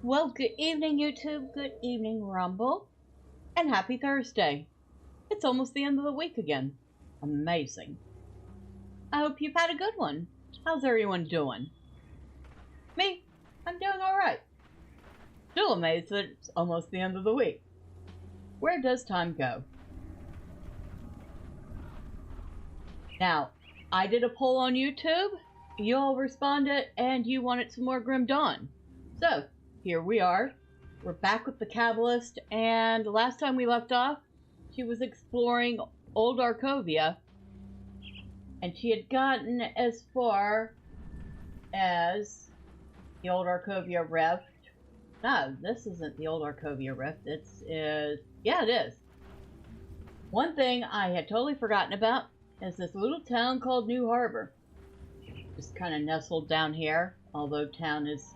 Well, good evening, YouTube. Good evening, Rumble. And happy Thursday. It's almost the end of the week again. Amazing. I hope you've had a good one. How's everyone doing? Me? I'm doing alright. Still amazed that it's almost the end of the week. Where does time go? Now, I did a poll on YouTube. You all responded and you wanted some more Grim Dawn. So, here we are. We're back with the Cabalist, and the last time we left off, she was exploring Old Arkovia, and she had gotten as far as the Old Arkovia Rift. No, this isn't the Old Arkovia Rift. Yeah, it is. One thing I had totally forgotten about is this little town called New Harbor. Just kind of nestled down here, although town is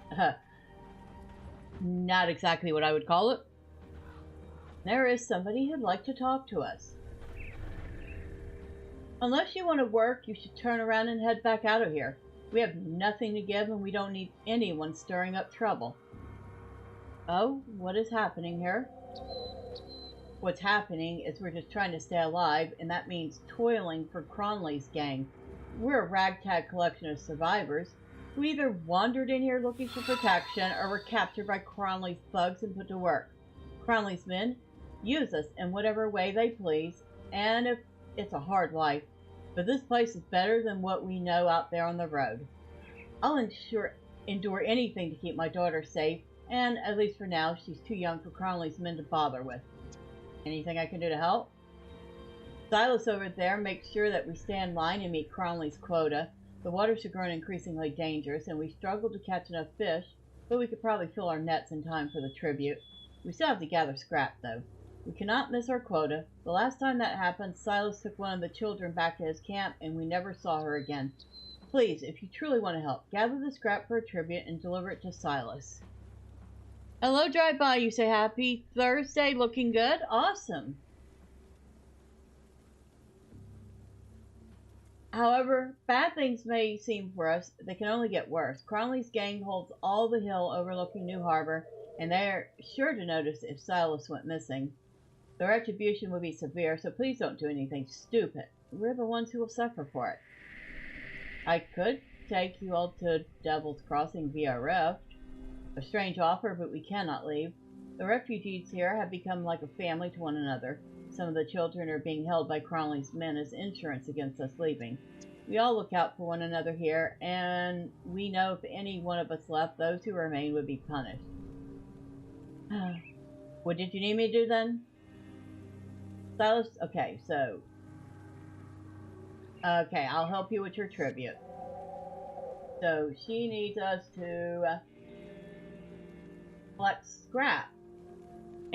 not exactly what I would call it. There is somebody who'd like to talk to us. Unless you want to work, you should turn around and head back out of here. We have nothing to give and we don't need anyone stirring up trouble. Oh, what is happening here? What's happening is we're just trying to stay alive, and that means toiling for Cronley's gang. We're a ragtag collection of survivors who either wandered in here looking for protection or were captured by Cronley's thugs and put to work. Cronley's men use us in whatever way they please, and if it's a hard life, but this place is better than what we know out there on the road. I'll endure anything to keep my daughter safe, and at least for now, she's too young for Cronley's men to bother with. Anything I can do to help? Silas over there makes sure that we stay in line and meet Cronley's quota. The waters have grown increasingly dangerous, and we struggle to catch enough fish, but we could probably fill our nets in time for the tribute. We still have to gather scrap, though. We cannot miss our quota. The last time that happened, Silas took one of the children back to his camp, and we never saw her again. Please, if you truly want to help, gather the scrap for a tribute and deliver it to Silas. Hello, drive-by. You say happy Thursday. Looking good? Awesome. However, bad things may seem for us, they can only get worse. Cronley's gang holds all the hill overlooking New Harbor, and they are sure to notice if Silas went missing. The retribution would be severe, so please don't do anything stupid. We're the ones who will suffer for it. I could take you all to Devil's Crossing via Rift. A strange offer, but we cannot leave. The refugees here have become like a family to one another. Some of the children are being held by Cronley's men as insurance against us leaving. We all look out for one another here, and we know if any one of us left, those who remain would be punished. What did you need me to do then? Silas? Okay, okay, I'll help you with your tribute. So she needs us to collect scrap.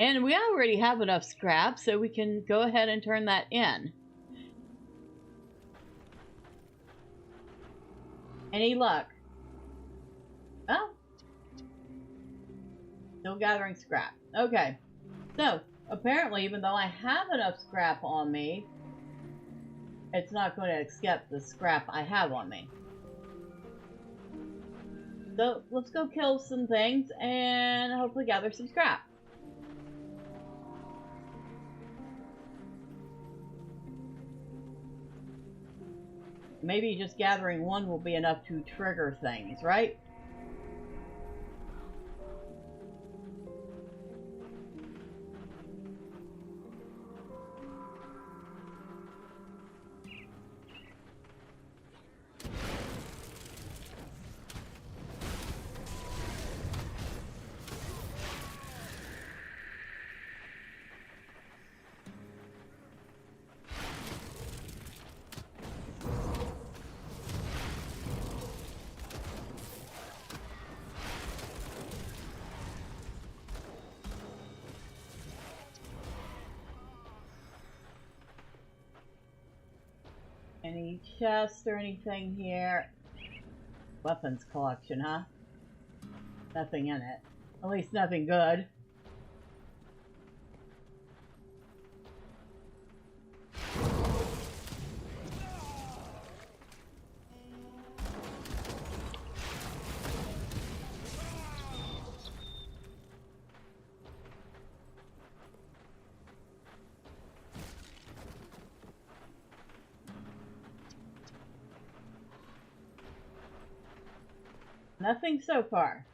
And we already have enough scrap, so we can go ahead and turn that in. Any luck? Oh. Still gathering scrap. Okay. So, apparently, even though I have enough scrap on me, it's not going to accept the scrap I have on me. So, let's go kill some things and hopefully gather some scrap. Maybe just gathering one will be enough to trigger things, right? Any chests or anything here? Weapons collection, huh? Nothing in it. At least nothing good. Nothing so far.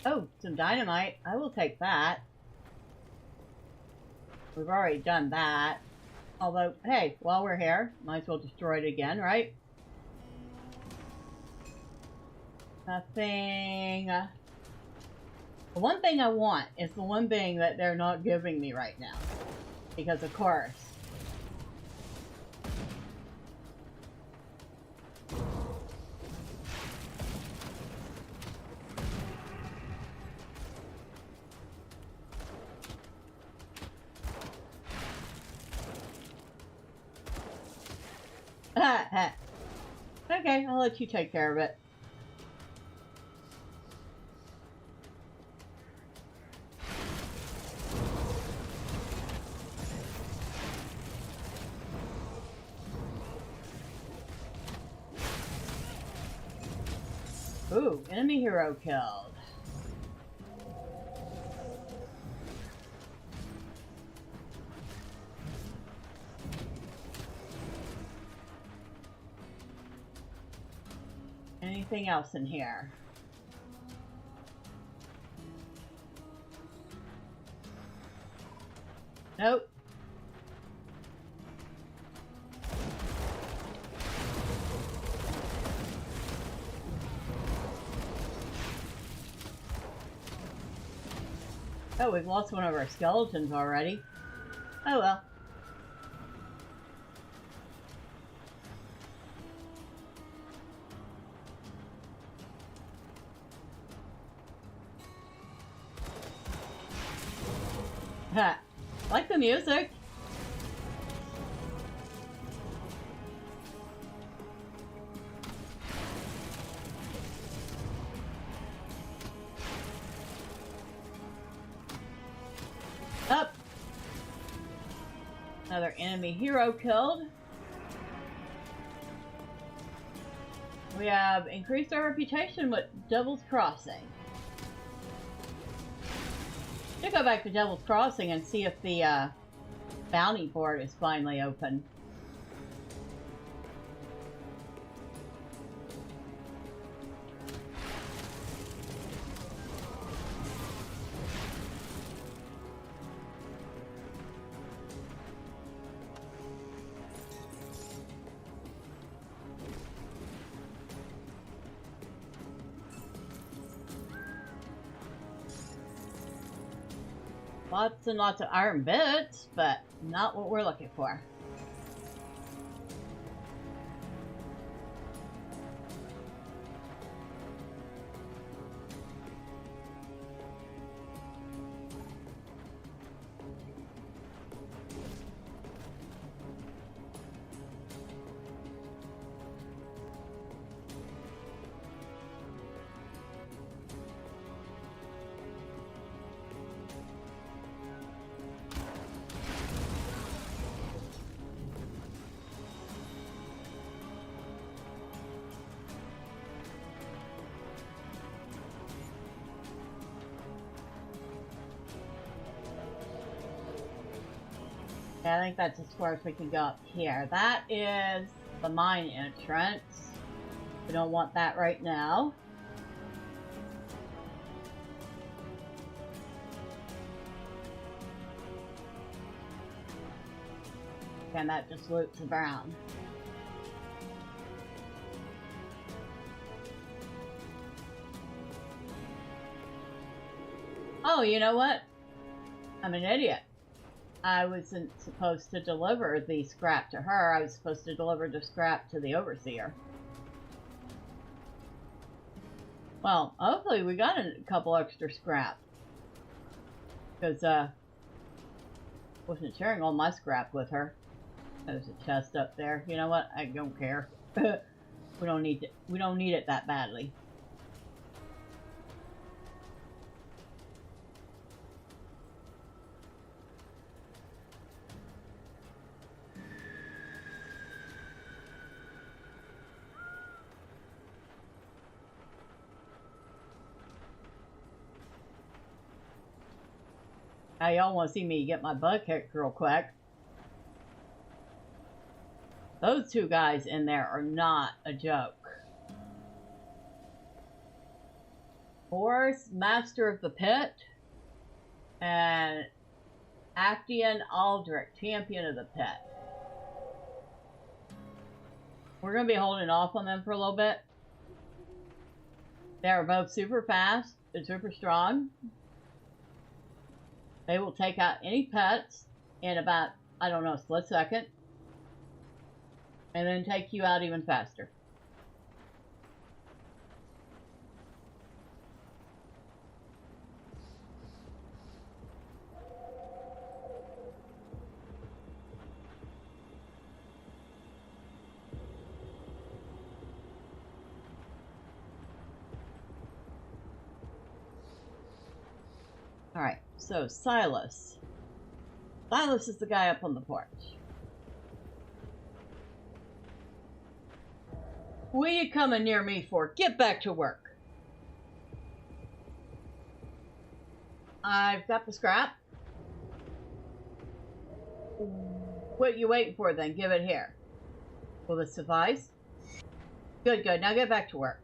Oh, some dynamite. I will take that. We've already done that. Although, hey, while we're here, might as well destroy it again, right? Nothing. The one thing I want is the one thing that they're not giving me right now. Because, of course. Okay, I'll let you take care of it. Ooh, enemy hero killed. Anything else in here? Nope. Oh, we've lost one of our skeletons already. Oh well. Ha! Like the music. Up. Another enemy hero killed. We have increased our reputation with Devil's Crossing. Should go back to Devil's Crossing and see if the bounty board is finally open. Lots and lots of iron bits, but not what we're looking for. Yeah, I think that's as far as we can go up here. That is the mine entrance. We don't want that right now. And that just loops around. Oh, you know what? I'm an idiot. I wasn't supposed to deliver the scrap to her. I was supposed to deliver the scrap to the overseer. Well, hopefully we got a couple extra scrap. Because, wasn't sharing all my scrap with her. There's a chest up there. You know what? I don't care. We don't need it. We don't need it that badly. Now y'all want to see me get my butt kicked real quick. Those two guys in there are not a joke. Boris, Master of the Pit, and Actian Aldrich, Champion of the Pit. We're going to be holding off on them for a little bit. They are both super fast and super strong. They will take out any pets in about, I don't know, a split second. And then take you out even faster. Alright, so Silas. Silas is the guy up on the porch. What are you coming near me for? Get back to work. I've got the scrap. What are you waiting for then? Give it here. Will this suffice? Good, good. Now get back to work.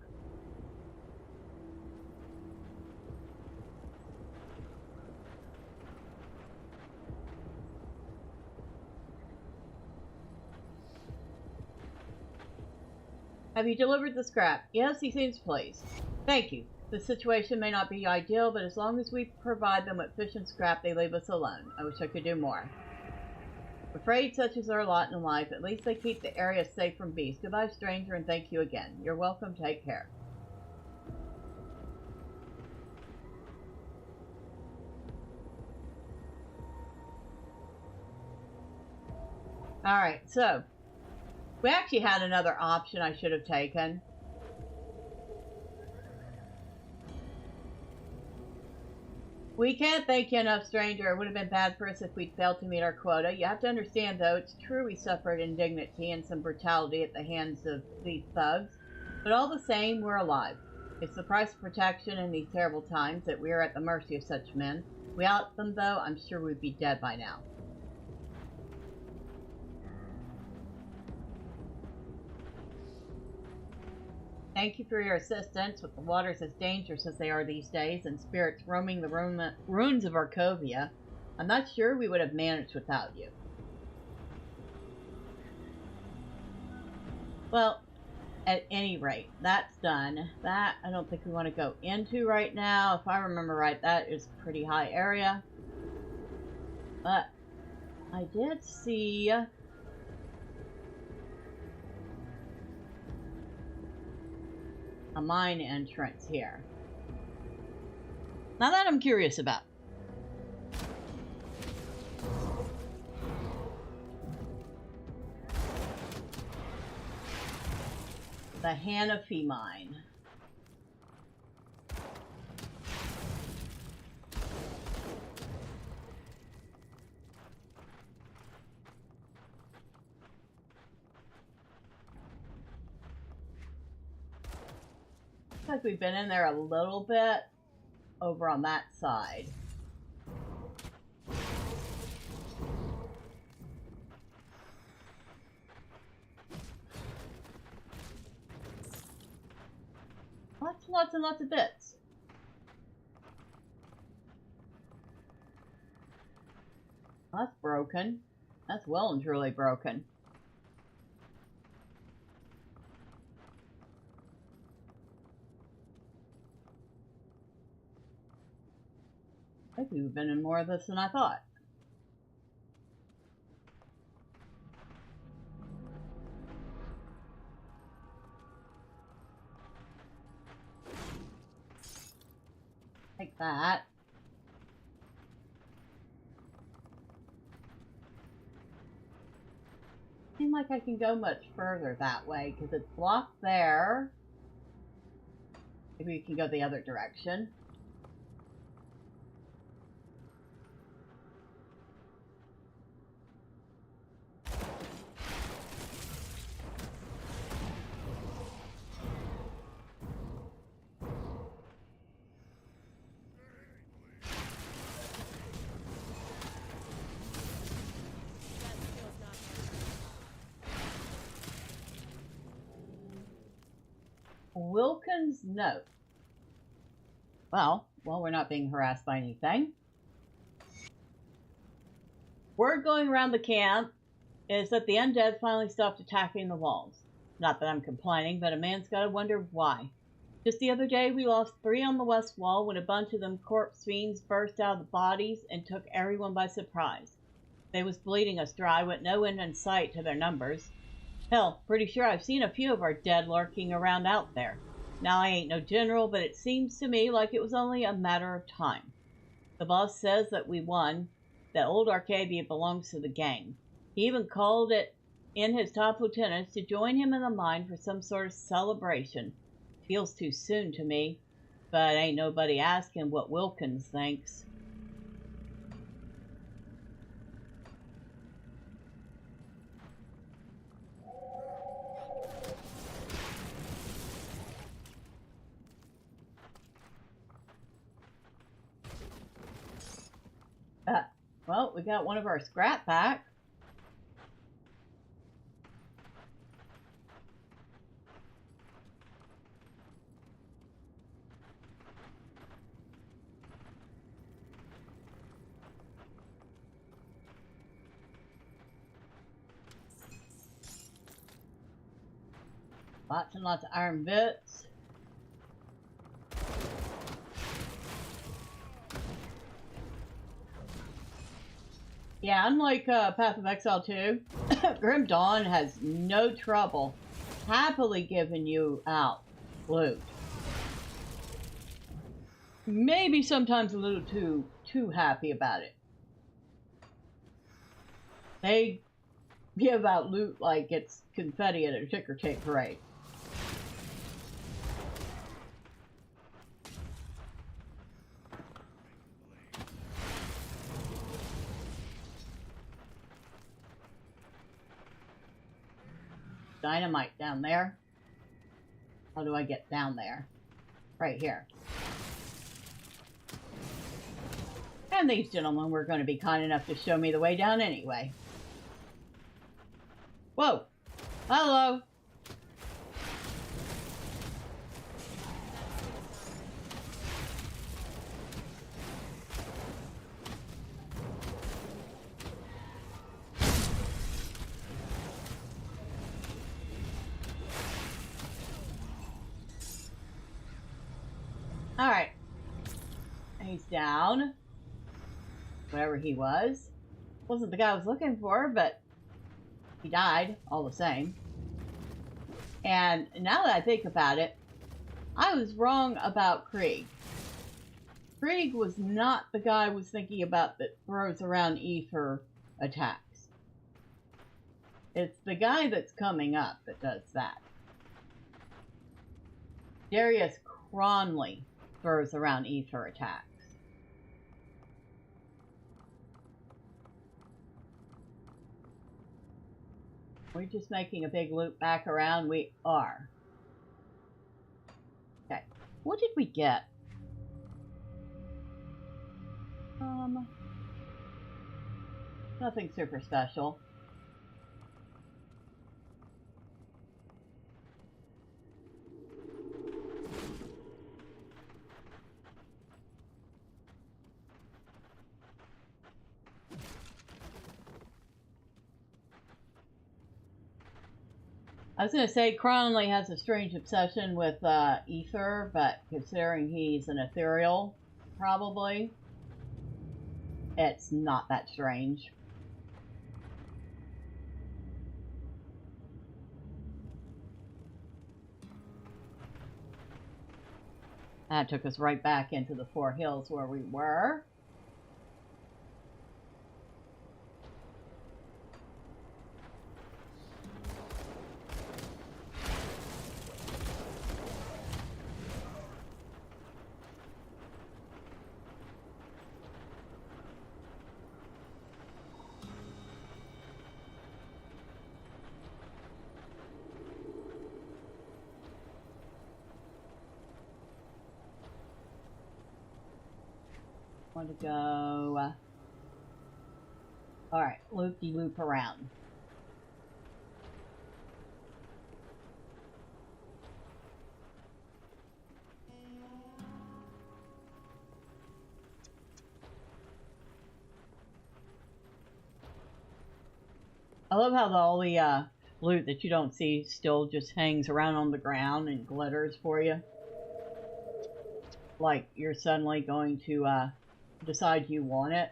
Have you delivered the scrap? Yes, he seems pleased. Thank you. The situation may not be ideal, but as long as we provide them with fish and scrap, they leave us alone. I wish I could do more. I'm afraid such is our lot in life. At least they keep the area safe from beasts. Goodbye, stranger, and thank you again. You're welcome. Take care. Alright, so we actually had another option I should have taken. We can't thank you enough, stranger. It would have been bad for us if we'd failed to meet our quota. You have to understand, though, it's true we suffered indignity and some brutality at the hands of these thugs. But all the same, we're alive. It's the price of protection in these terrible times that we are at the mercy of such men. Without them, though, I'm sure we'd be dead by now. Thank you for your assistance with the waters as dangerous as they are these days and spirits roaming the ruins of Arkovia. I'm not sure we would have managed without you. Well, at any rate, that's done. That I don't think we want to go into right now. If I remember right, that is a pretty high area. But I did see a mine entrance here. Now that I'm curious about. The Hanafi mine. Like we've been in there a little bit over on that side. Lots and lots of bits. That's broken. That's well and truly broken. I think we've been in more of this than I thought. Take that. Seems like I can go much further that way because it's blocked there. Maybe we can go the other direction. Wilkins' note. Well, we're not being harassed by anything. Word going around the camp is that the undead finally stopped attacking the walls. Not that I'm complaining, but a man's gotta wonder why. Just the other day, we lost 3 on the west wall when a bunch of them corpse fiends burst out of the bodies and took everyone by surprise. They was bleeding us dry with no end in sight to their numbers. Hell, pretty sure I've seen a few of our dead lurking around out there. Now, I ain't no general, but it seems to me like it was only a matter of time. The boss says that we won, that Old Arkovia belongs to the gang. He even called it in his top lieutenants to join him in the mine for some sort of celebration. Feels too soon to me, but ain't nobody asking what Wilkins thinks. Well, we got one of our scrap back. Lots and lots of iron bits. Yeah, unlike Path of Exile 2, Grim Dawn has no trouble happily giving you out loot. Maybe sometimes a little too happy about it. They give out loot like it's confetti at a ticker tape parade. Dynamite down there. How do I get down there? Right here. And these gentlemen were going to be kind enough to show me the way down anyway. Whoa! Hello! Alright. He's down. Whatever he was. Wasn't the guy I was looking for, but he died all the same. And now that I think about it, I was wrong about Krieg. Krieg was not the guy I was thinking about that throws around ether attacks. It's the guy that's coming up that does that. Darius Cronley throws around ether attacks. We're just making a big loop back around. We are. Okay. What did we get? Nothing super special. I was going to say Cronley has a strange obsession with ether, but considering he's an ethereal, probably, it's not that strange. That took us right back into the Four Hills where we were. Want to go all right, loop-de-loop around. I love how all the loot that you don't see still just hangs around on the ground and glitters for you. Like you're suddenly going to decide you want it.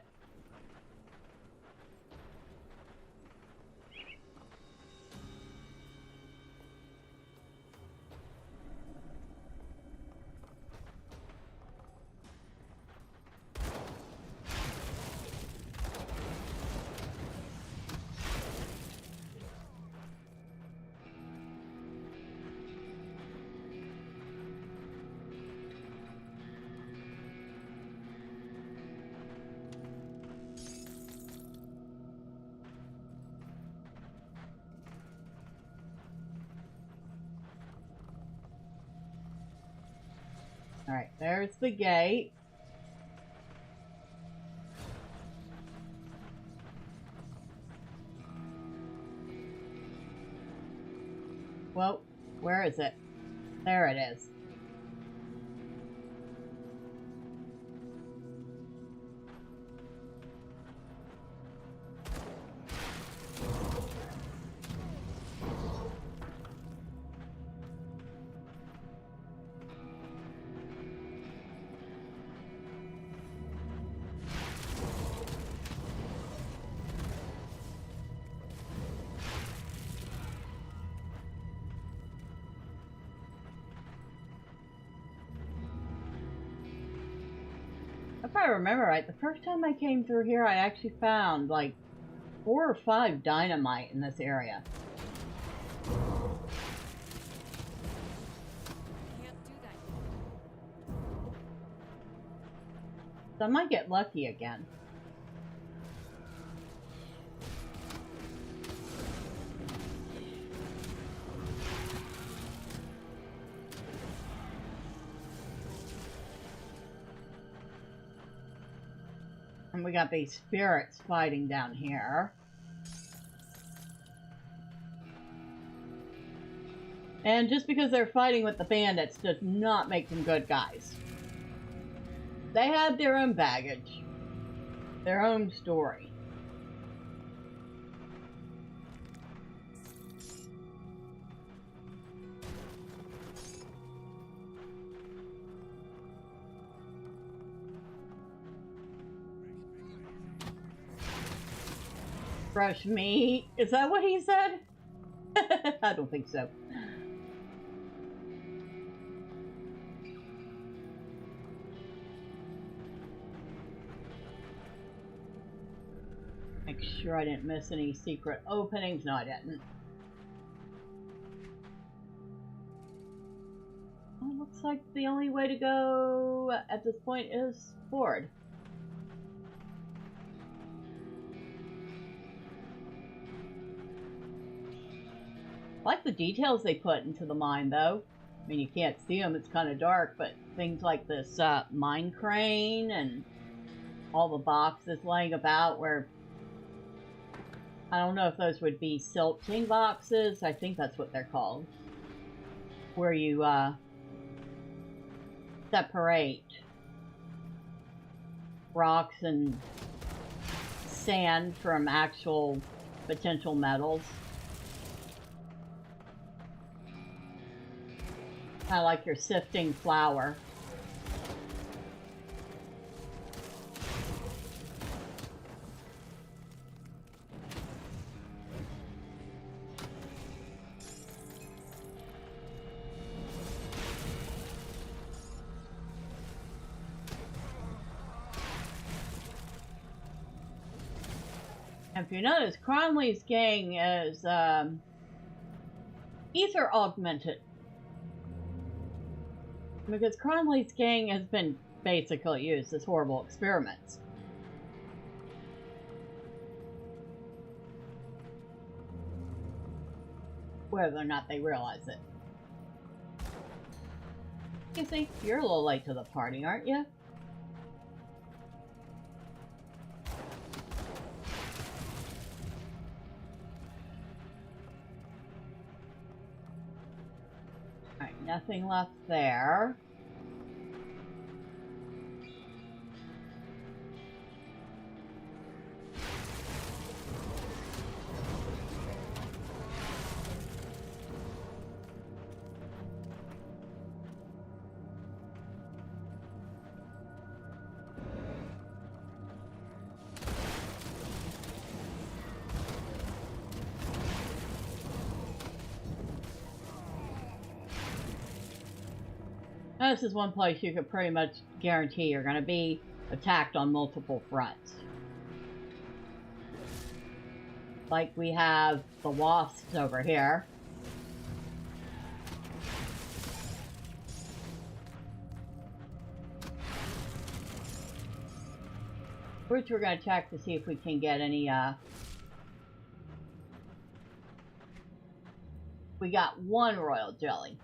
Alright, there's the gate. Well, where is it? There it is. If I remember right, the first time I came through here, I actually found like 4 or 5 dynamite in this area. Can't do that. So I might get lucky again. And we got these spirits fighting down here. And just because they're fighting with the bandits does not make them good guys. They have their own baggage, their own story. Fresh meat? Is that what he said? I don't think so. Make sure I didn't miss any secret openings. No, I didn't. Well, looks like the only way to go at this point is forward. I like the details they put into the mine, though. I mean, you can't see them, it's kind of dark, but things like this mine crane and all the boxes laying about where... I don't know if those would be silting boxes. I think that's what they're called. Where you separate rocks and sand from actual potential metals. Kind of like you're sifting flour. If you notice, Cromley's gang is ether augmented. Because Cromley's gang has been basically used as horrible experiments. Whether or not they realize it. You see, you're a little late to the party, aren't you? Alright, nothing left there. Now, this is one place you could pretty much guarantee you're going to be attacked on multiple fronts. Like we have the wasps over here. Which we're going to check to see if we can get any, we got one royal jelly.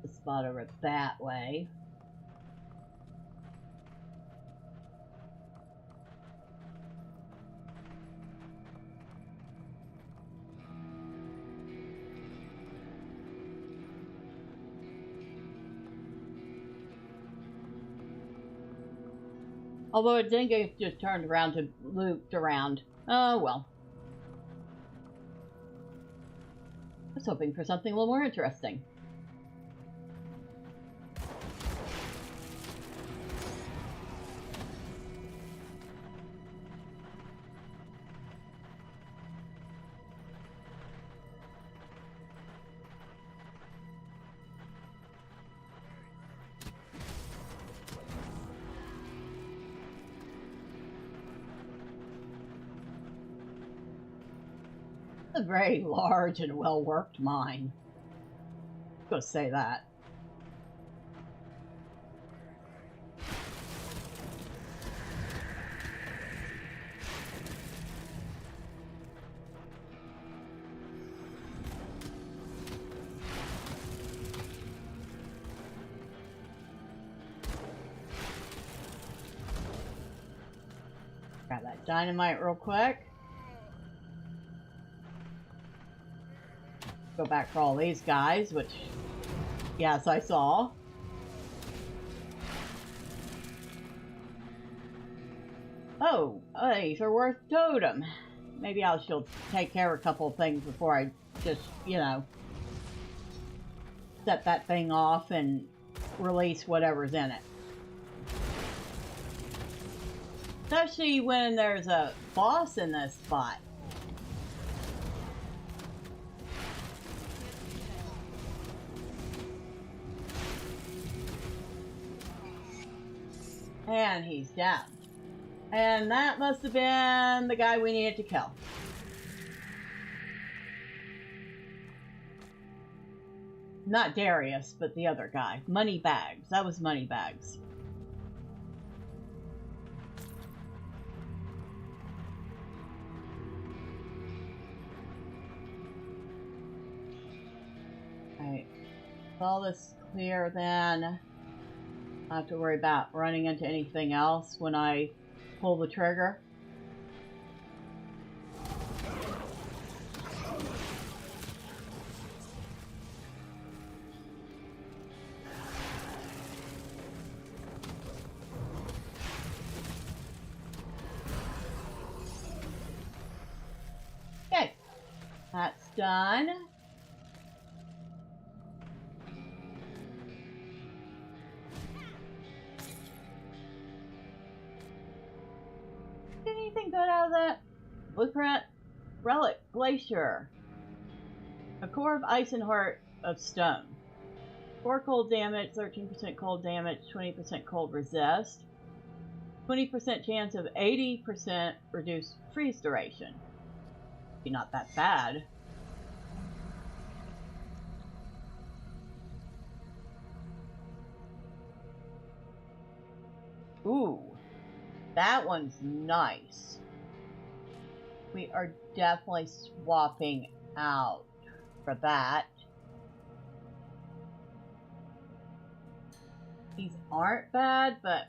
The spot over that way. Although it didn't get just turned around to looped around. Oh well. I was hoping for something a little more interesting. A very large and well-worked mine. I'm gonna say that. Grab that dynamite real quick. Go back for all these guys, which, yes, I saw. Oh, these are worth totem. Maybe I should take care of a couple of things before I just, you know, set that thing off and release whatever's in it. Especially when there's a boss in this spot. And he's down. And that must have been the guy we needed to kill. Not Darius, but the other guy. Moneybags. That was Moneybags. Alright. All this clear then. I don't have to worry about running into anything else when I pull the trigger. Okay, that's done. Anything good out of that? Blueprint, relic, glacier, a core of ice and heart of stone, 4 cold damage, 13% cold damage, 20% cold resist, 20% chance of 80% reduced freeze duration. Not that bad. Ooh. That one's nice. We are definitely swapping out for that. These aren't bad, but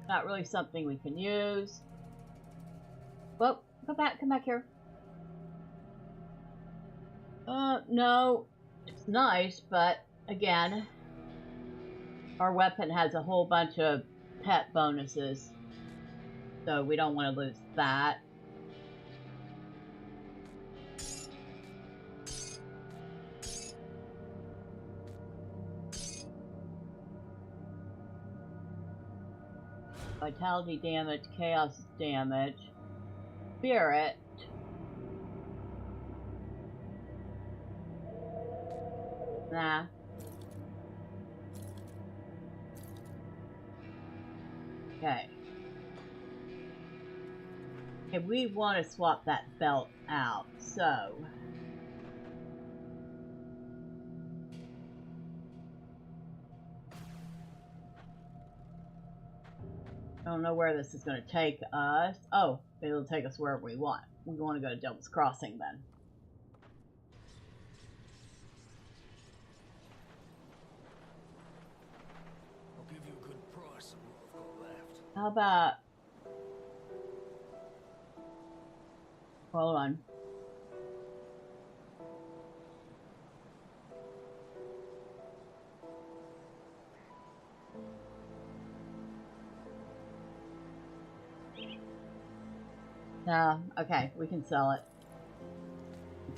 not really something we can use. Well, come back here. No, it's nice, but again, our weapon has a whole bunch of pet bonuses, so we don't want to lose that. Vitality damage, chaos damage, spirit. Nah. Okay. Okay, we want to swap that belt out, so... I don't know where this is going to take us. Oh, it'll take us wherever we want. We want to go to Devil's Crossing then. I'll give you a good price on what I've got left. How about... Hold on. No, okay, we can sell it.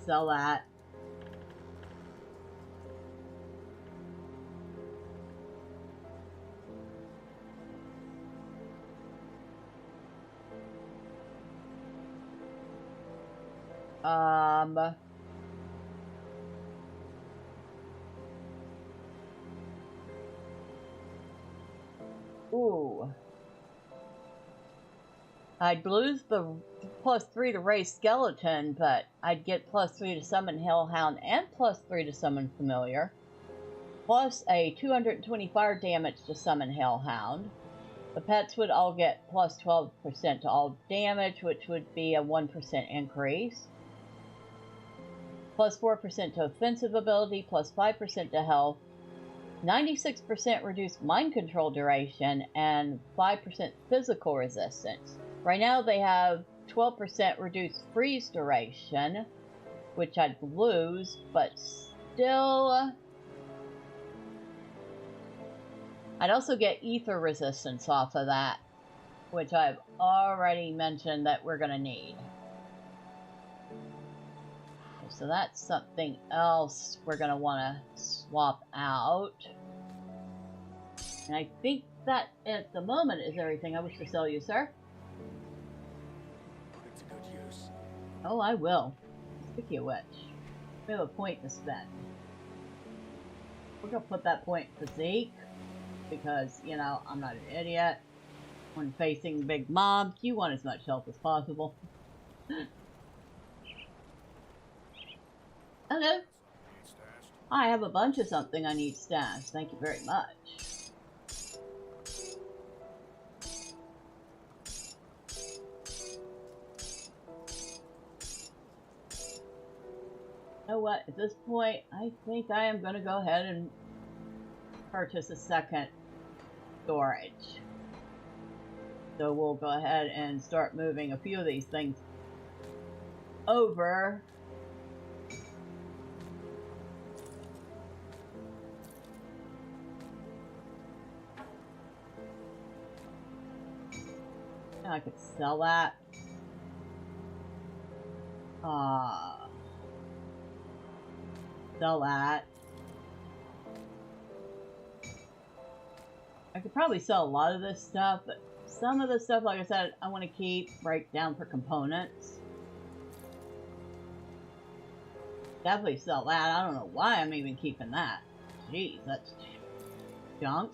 Sell that. Ooh. I'd lose the +3 to raise skeleton, but I'd get +3 to summon Hellhound and +3 to summon Familiar. Plus a 220 fire damage to summon Hellhound. The pets would all get +12% to all damage, which would be a 1% increase. +4% to offensive ability, +5% to health. 96% reduced mind control duration, and 5% physical resistance. Right now they have 12% reduced freeze duration, which I'd lose, but still... I'd also get ether resistance off of that, which I've already mentioned that we're going to need. Okay, so that's something else we're going to want to swap out. And I think that at the moment is everything I wish to sell you, sir. Put it to good use. Oh, I will. Speaking of which, we have a point to spend. We're going to put that point in physique, because, you know, I'm not an idiot. When facing big mobs, you want as much health as possible. Hello. I have a bunch of something I need stashed. Thank you very much. You know what? At this point, I think I am going to go ahead and purchase a second storage. So we'll go ahead and start moving a few of these things over. And I could sell that. Sell that. I could probably sell a lot of this stuff, but some of the stuff, like I said, I want to keep right down for components. Definitely sell that. I don't know why I'm even keeping that. Jeez, that's junk.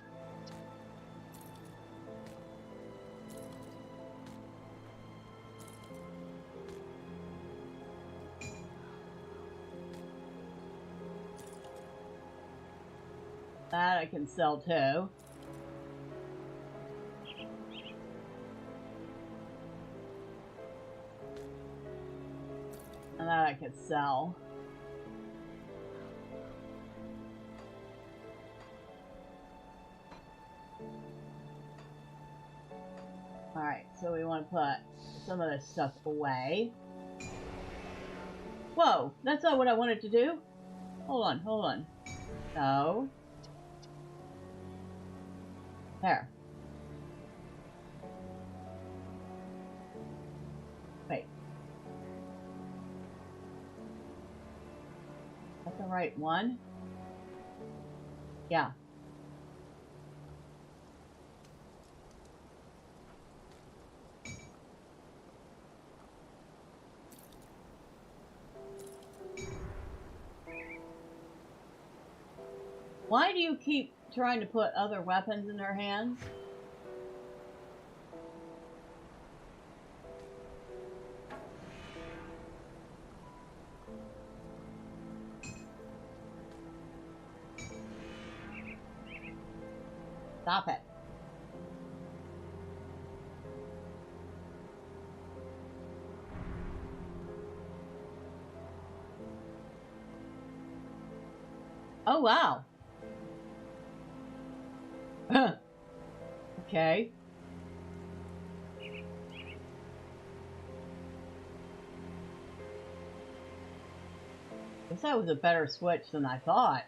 That I can sell too. And that I could sell. Alright, so we want to put some of this stuff away. Whoa, that's not what I wanted to do. Hold on, hold on. No. There. Wait. Is that the right one? Yeah. Why do you keep trying to put other weapons in their hands? Stop it. Oh, wow. Okay. Guess that was a better switch than I thought.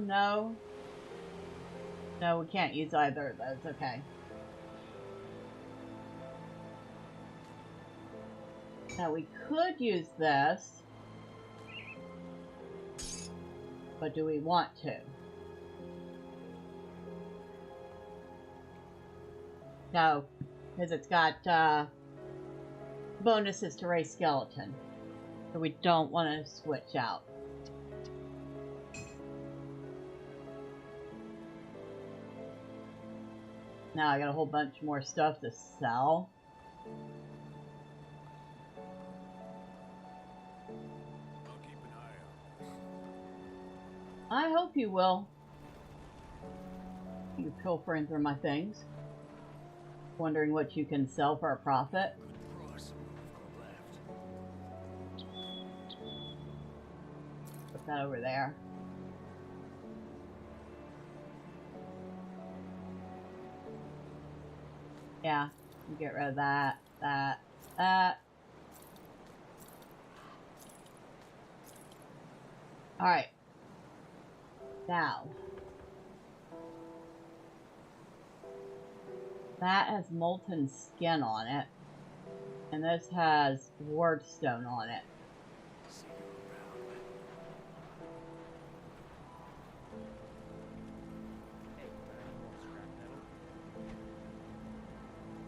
No. No, we can't use either of those. Okay. Now we could use this, but do we want to? No, because it's got bonuses to raise skeleton, so we don't want to switch out. Now I got a whole bunch more stuff to sell. I'll keep an eye out. I hope you will. You're pilfering through my things. Wondering what you can sell for a profit. Good price and we've got left. Put that over there. Yeah, you get rid of that, that. Alright. Now. That has molten skin on it. And this has wardstone on it. See you around.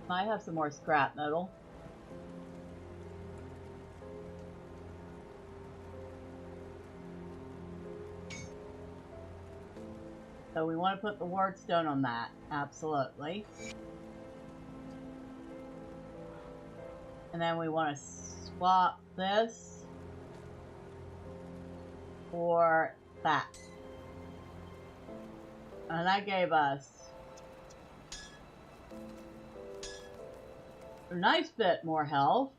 Might have some more scrap metal. So we want to put the wardstone on that. Absolutely. And then we want to swap this for that. And that gave us a nice bit more health.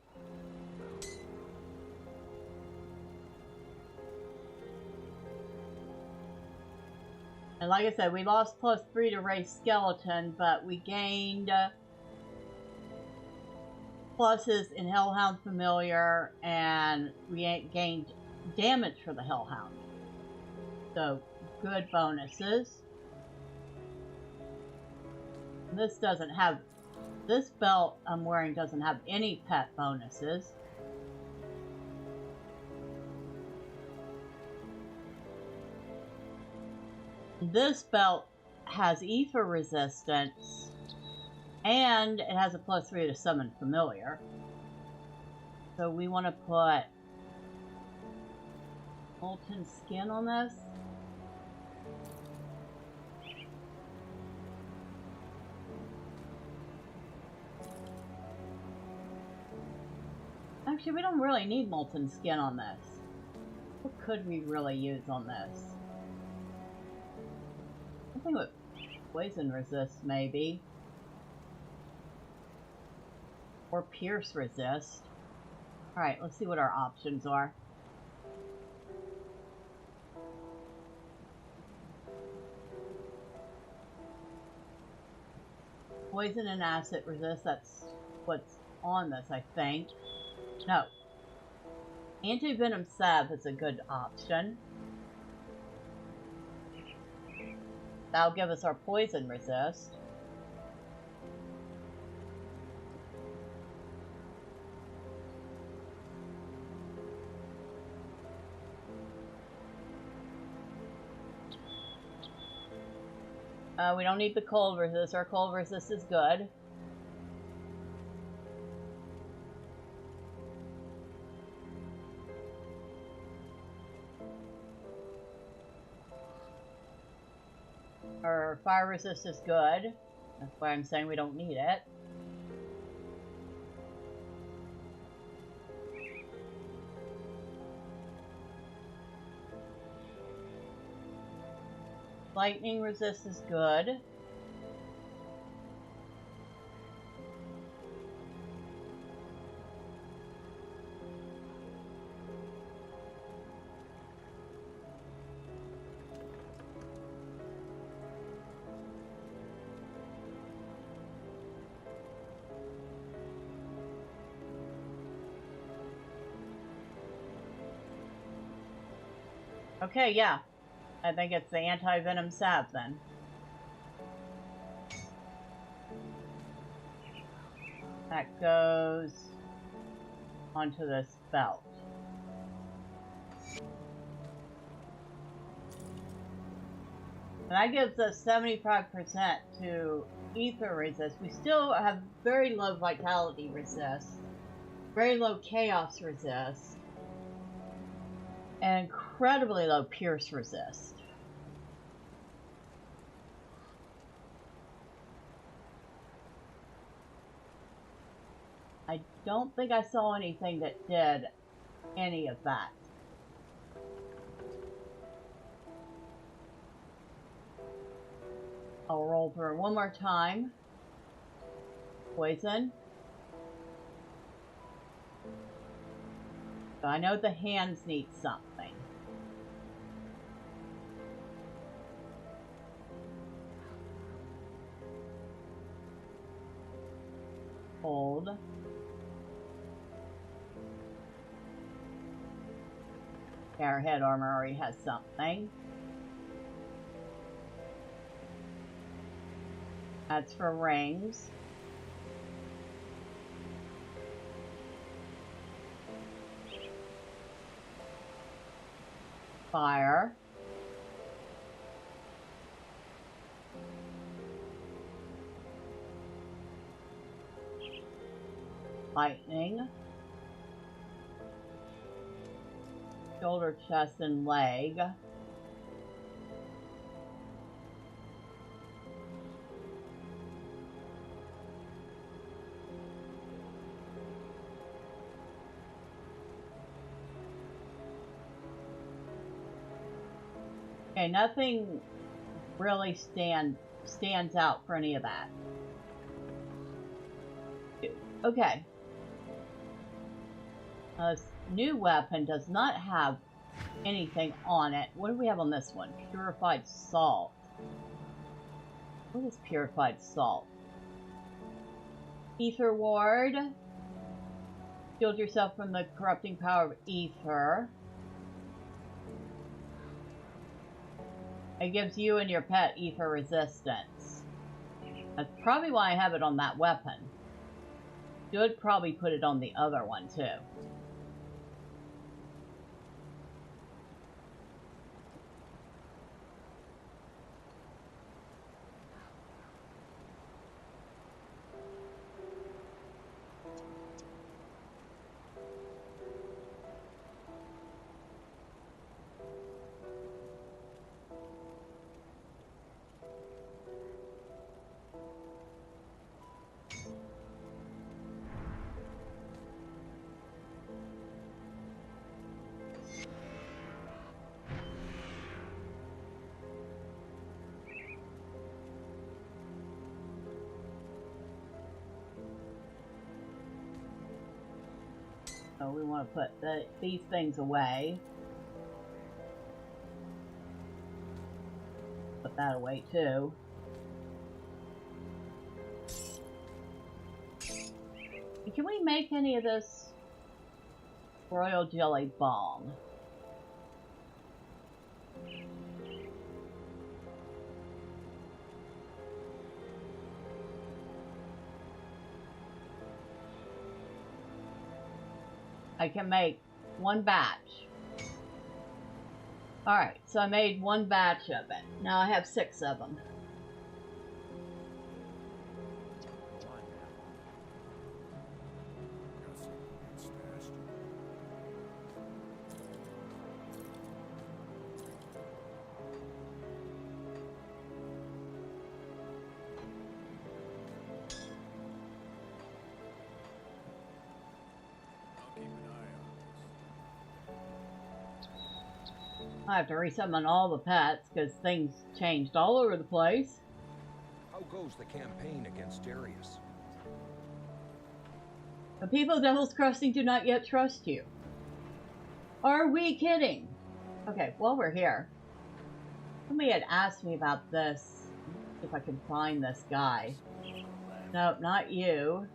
And like I said, we lost +3 to raise skeleton, but we gained pluses in Hellhound Familiar, and we gained damage for the Hellhound. So, good bonuses. This doesn't have... This belt I'm wearing doesn't have any pet bonuses. This belt has ether resistance, and it has a +3 to summon familiar. So we want to put molten skin on this. Actually, we don't really need molten skin on this. What could we really use on this? Something with poison resist, maybe. Or pierce resist. Alright, let's see what our options are. Poison and acid resist, that's what's on this, I think. No. Anti-venom salve is a good option. That'll give us our poison resist. We don't need the cold resist. Our cold resist is good. Our fire resist is good. That's why I'm saying we don't need it. Lightning resist is good. Okay, yeah. I think it's the anti-venom salve then. That goes onto this belt. And that gives us 75% to ether resist. We still have very low vitality resist, very low chaos resist, and incredibly low pierce resist. I don't think I saw anything that did any of that. I'll roll through one more time. Poison. So I know the hands need something. Hold. Our head armor already has something. That's for rings. Fire. Lightning. Shoulder, chest, and leg. Okay, nothing really stands out for any of that. Okay. This new weapon does not have anything on it. What do we have on this one? Purified salt. What is purified salt? Ether ward. Shield yourself from the corrupting power of ether. It gives you and your pet ether resistance. That's probably why I have it on that weapon. Should probably put it on the other one too. So we want to put these things away. Put that away too. Can we make any of this royal jelly balm? I can make one batch. Alright, so I made one batch of it. Now I have 6 of them. I have to resummon all the pets because things changed all over the place. How goes the campaign against Darius? The people of Devil's Crossing do not yet trust you. Are we kidding? Okay, while we're here, somebody had asked me about this, if I can find this guy. Nope, not you.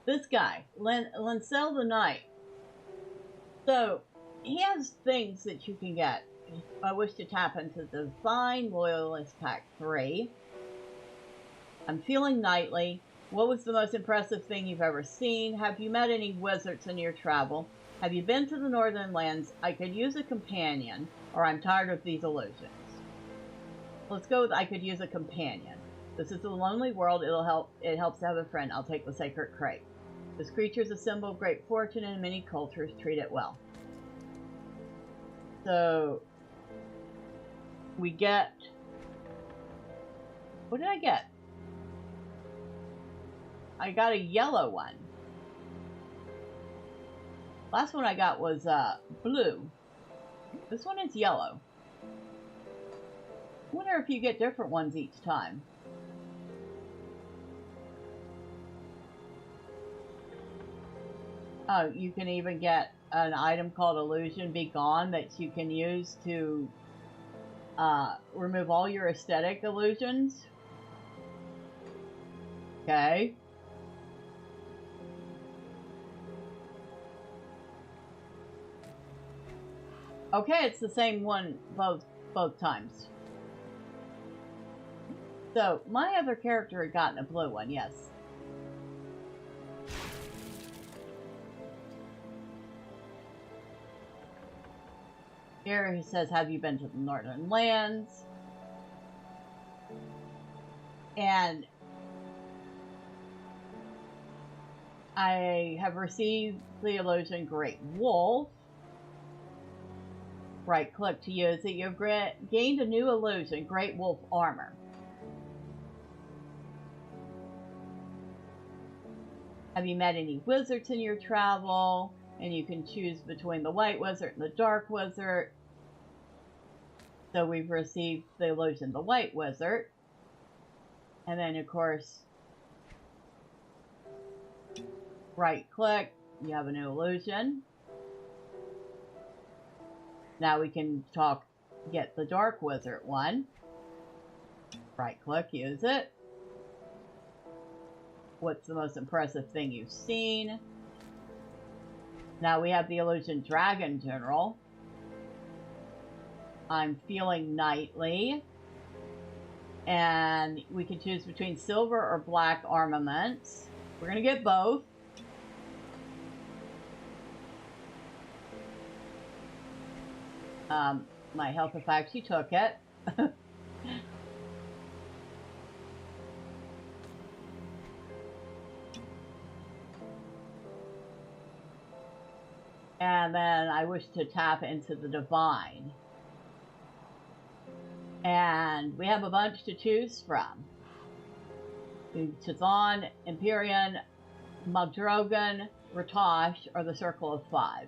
This guy, Lancel the Knight. So, he has things that you can get. I wish to tap into the Divine Loyalist Pack 3. I'm feeling knightly. What was the most impressive thing you've ever seen? Have you met any wizards in your travel? Have you been to the Northern Lands? I could use a companion, or I'm tired of these illusions. Let's go with I could use a companion. This is a lonely world. It helps to have a friend. I'll take the Sacred Crate. This creature is a symbol of great fortune, and many cultures treat it well. So, we get... What did I get? I got a yellow one. Last one I got was blue. This one is yellow. I wonder if you get different ones each time. Oh, you can even get an item called Illusion Be Gone that you can use to remove all your aesthetic illusions. Okay. Okay, it's the same one both times. So, my other character had gotten a blue one, yes. Here he says, have you been to the Northern Lands? And I have received the illusion Great Wolf. Right click to use it. You've gained a new illusion, Great Wolf Armor. Have you met any wizards in your travel? And you can choose between the White Wizard and the Dark Wizard. So we've received the illusion, the White Wizard. And then, of course, right click, you have a new illusion. Now we can get the Dark Wizard one. Right click, use it. What's the most impressive thing you've seen? Now we have the illusion Dragon General. I'm feeling knightly. And we can choose between silver or black armaments. We're going to get both. My health effect, she took it. And then I wish to tap into the Divine. And we have a bunch to choose from. Chazon, Empyrean, Magdrogan, Ratosh, or the Circle of Five.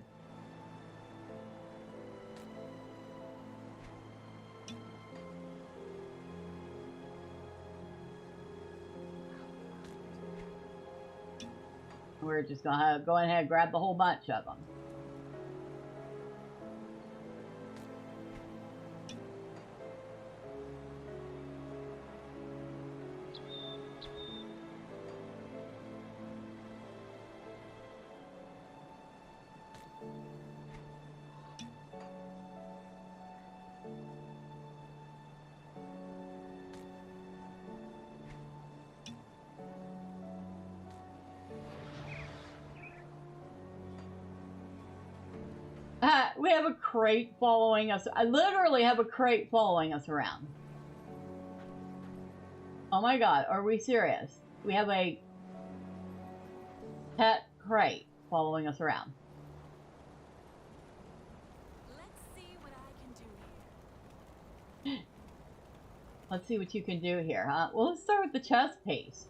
We're just going to go ahead and grab the whole bunch of them. We have a crate following us. I literally have a crate following us around. Oh my god, are we serious? We have a pet crate following us around. Let's see what I can do here. Let's see what you can do here, huh? Well, let's start with the chess piece.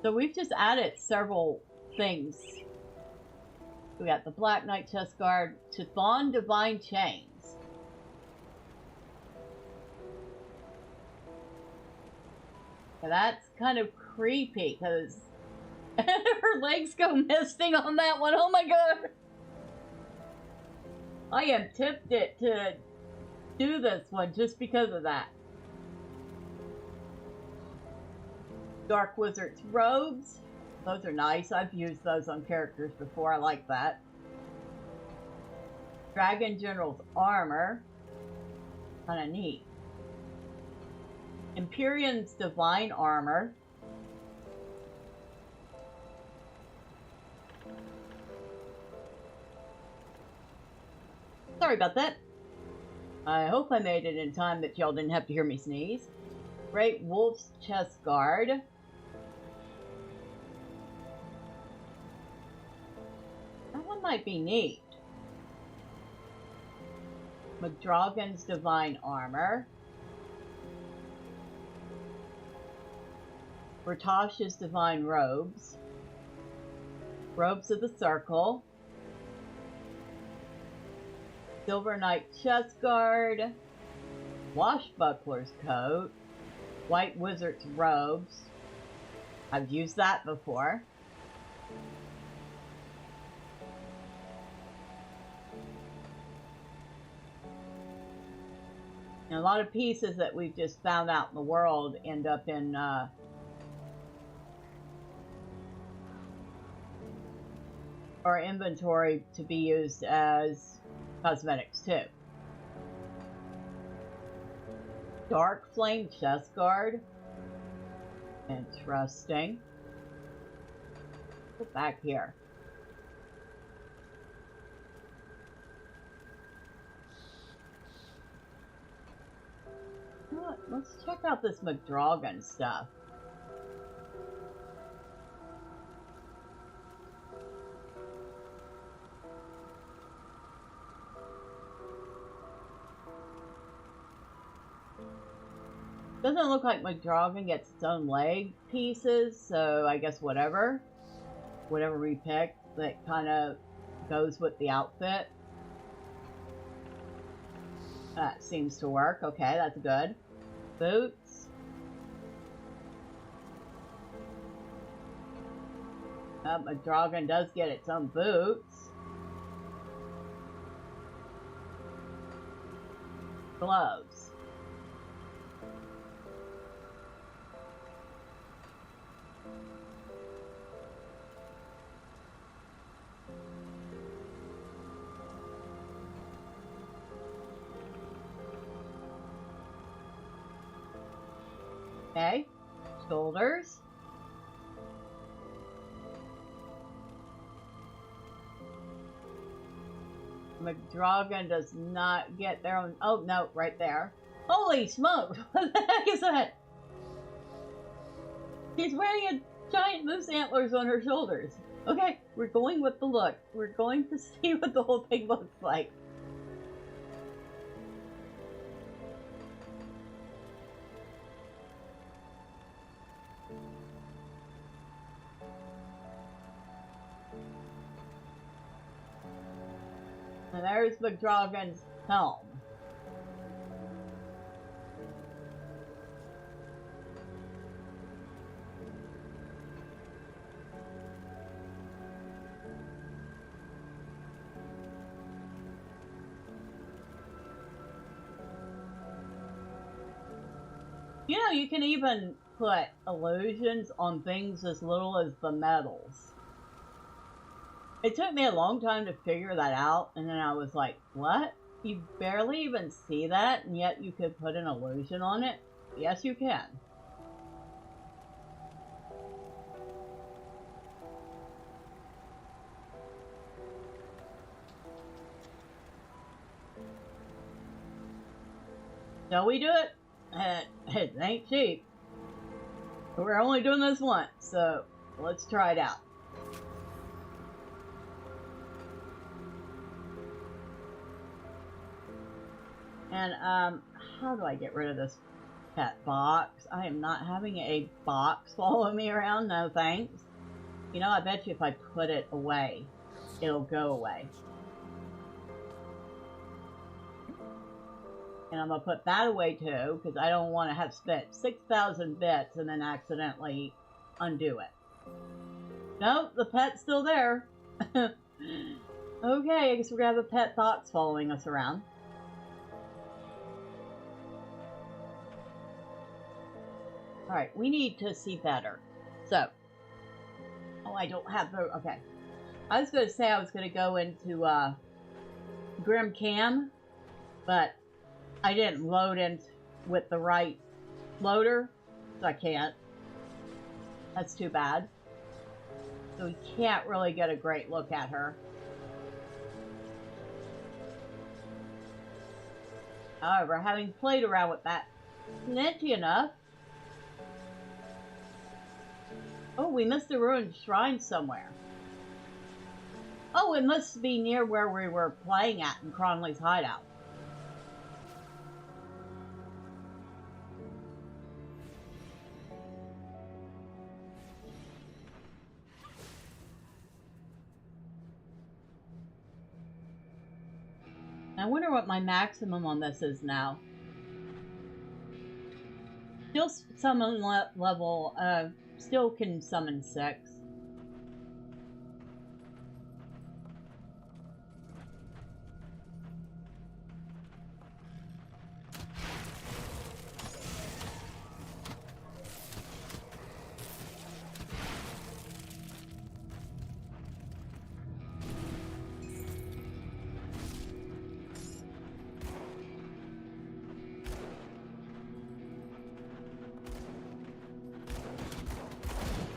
So we've just added several things. We got the Black Knight chest guard, Chiffon Divine Chains. Now that's kind of creepy because her legs go missing on that one. Oh my god! I am tempted to do this one just because of that. Dark Wizard's robes. Those are nice. I've used those on characters before. I like that. Dragon General's armor. Kind of neat. Empyrean's divine armor. Sorry about that. I hope I made it in time that y'all didn't have to hear me sneeze. Great Wolf's chest guard. That one might be neat. McDragon's divine armor. Bertosh's divine robes. Robes of the Circle. Silver Knight chest guard. Washbuckler's coat. White Wizard's robes. I've used that before. And a lot of pieces that we've just found out in the world end up in our inventory to be used as cosmetics too. Dark Flame chest guard. Interesting. Get back here. You know what? Let's check out this McDragon stuff. Doesn't look like McDragon gets its own leg pieces, so I guess whatever we pick that kind of goes with the outfit. That seems to work. Okay, that's good. Boots. McDragon does get its own boots. Gloves. Okay, shoulders. McDragon does not get their own. Oh no, right there. Holy smoke! What the heck is that? She's wearing a giant moose antlers on her shoulders. Okay, we're going with the look. We're going to see what the whole thing looks like. And there's McDragon's helm. You know, you can even put illusions on things as little as the metals. It took me a long time to figure that out, and then I was like, what? You barely even see that, and yet you could put an illusion on it? Yes, you can. Shall we do it? It ain't cheap. We're only doing this once, so let's try it out. And, how do I get rid of this pet box. I am not having a box follow me around, no thanks. You know, I bet you if I put it away, it'll go away. And I'm going to put that away too, because I don't want to have spent 6,000 bits and then accidentally undo it. Nope, the pet's still there. Okay, I guess we're going to have a pet box following us around. Alright, we need to see better. So. Oh, I don't have the... Okay. I was going to say I was going to go into Grim Cam, but I didn't load in with the right loader, so I can't. That's too bad. So we can't really get a great look at her. However, having played around with that plenty enough. Oh, we missed a ruined shrine somewhere. Oh, it must be near where we were playing at in Cronley's hideout. I wonder what my maximum on this is now. Still summon level, still can summon 6.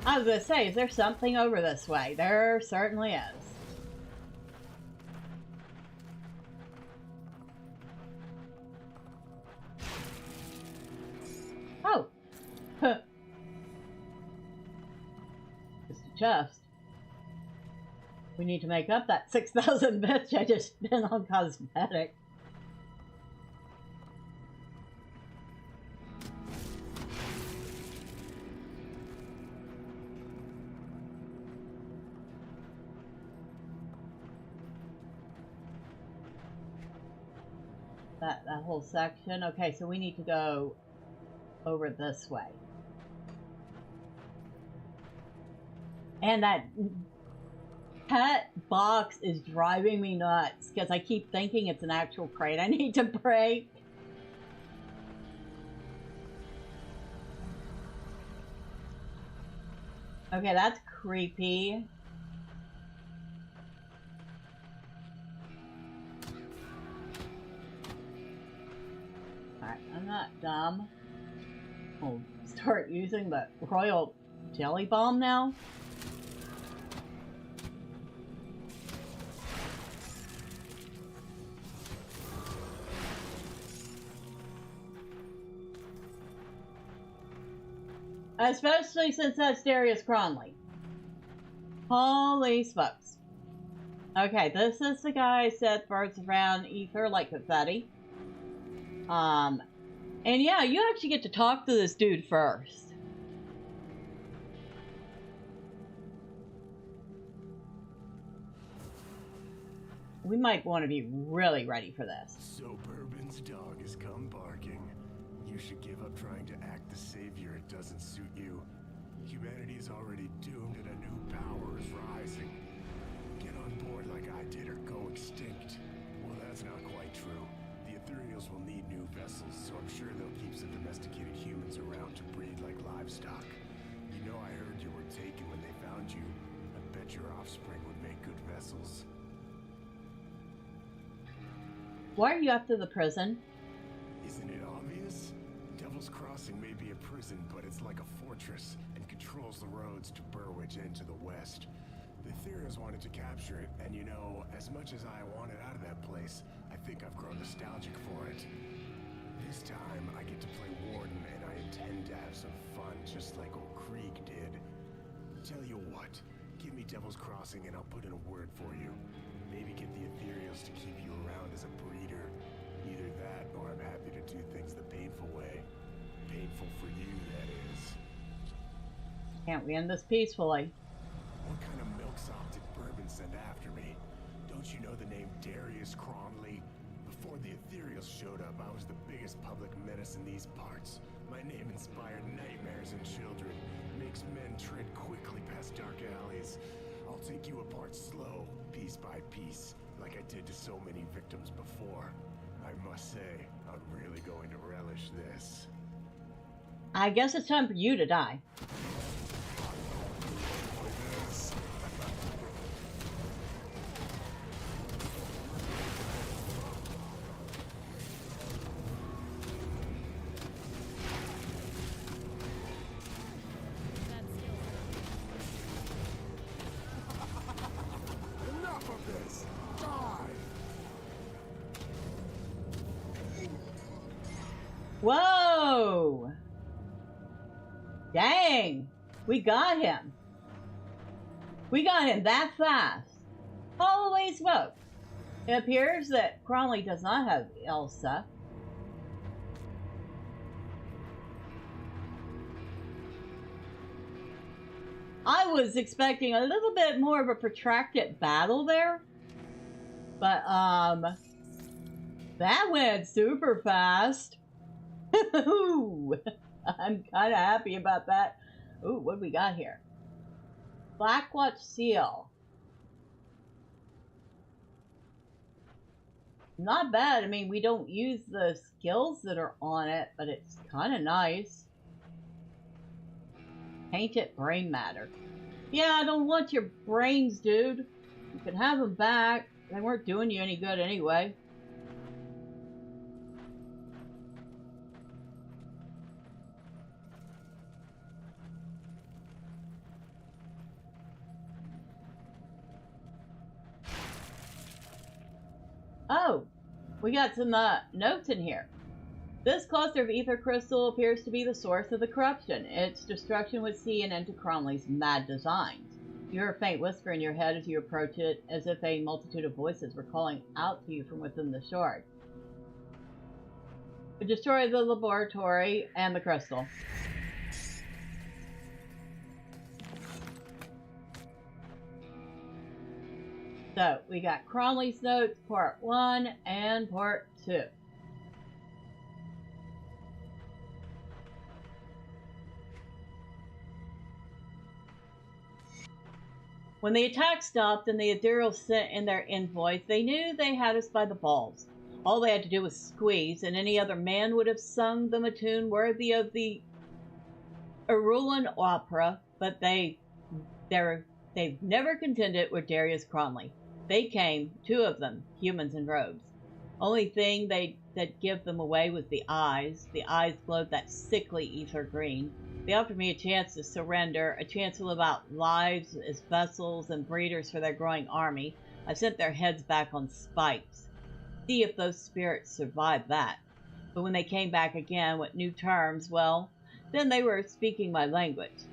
I was going to say, is there something over this way? There certainly is. Oh! Just a chest. We need to make up that 6,000 bits I just spent on cosmetics. That whole section. Okay, so we need to go over this way. And that pet box is driving me nuts because I keep thinking it's an actual crate I need to break. Okay, that's creepy. Alright, I'm not dumb. I'll start using the royal jelly bomb now. Especially since that's Darius Cronley. Holy smokes. Okay, this is the guy who said birds around ether like confetti. And yeah, you actually get to talk to this dude first. We might want to be really ready for this. So Bourbon's dog has come barking. You should give up trying to act the savior. It doesn't suit you. Humanity is already doomed and a new power is rising. Get on board like I did or go extinct. Well, that's not quite true. The Ethereals will need new vessels, so I'm sure they'll keep some domesticated humans around to breed like livestock. You know, I heard you were taken when they found you. I bet your offspring would make good vessels. Why are you after the prison? Isn't it obvious? Devil's Crossing may be a prison, but it's like a fortress and controls the roads to Burrwitch and to the west. The Ethereals wanted to capture it, and you know, as much as I wanted out of that place, I think I've grown nostalgic for it. This time, I get to play Warden, and I intend to have some fun, just like old Krieg did. Tell you what, give me Devil's Crossing and I'll put in a word for you. Maybe get the Ethereals to keep you around as a breeder. Either that, or I'm happy to do things the painful way. Pay Can't we end this peacefully? What kind of milksop did Bourbon send after me? Don't you know the name Darius Cronley? Before the Ethereals showed up, I was the biggest public menace in these parts. My name inspired nightmares in children, makes men tread quickly past dark alleys. I'll take you apart slow, piece by piece, like I did to so many victims before. I must say, I'm really going to relish this. I guess it's time for you to die. Enough of this! Die! Whoa! Dang! We got him. We got him that fast. Holy smoke! It appears that Cronley does not have Elsa. I was expecting a little bit more of a protracted battle there. But, that went super fast. I'm kind of happy about that. Ooh, what do we got here? Blackwatch Seal. Not bad. I mean, we don't use the skills that are on it, but it's kind of nice. Tainted brain matter. Yeah, I don't want your brains, dude. You can have them back. They weren't doing you any good anyway. Oh, we got some notes in here. This cluster of ether crystal appears to be the source of the corruption. Its destruction would see an end to Cronley's mad designs. You hear a faint whisper in your head as you approach it, as if a multitude of voices were calling out to you from within the shard. Destroy the laboratory and the crystal. So, we got Cronley's notes, part 1 and part 2. When the attack stopped and the Ethereals sent in their invoice, they knew they had us by the balls. All they had to do was squeeze, and any other man would have sung them a tune worthy of the Arulan opera, but they've never contended with Darius Cronley. They came, 2 of them, humans in robes. Only thing that give them away was the eyes. The eyes glowed that sickly ether green. They offered me a chance to surrender, a chance to live out lives as vessels and breeders for their growing army. I sent their heads back on spikes. See if those spirits survived that. But when they came back again with new terms, well, then they were speaking my language.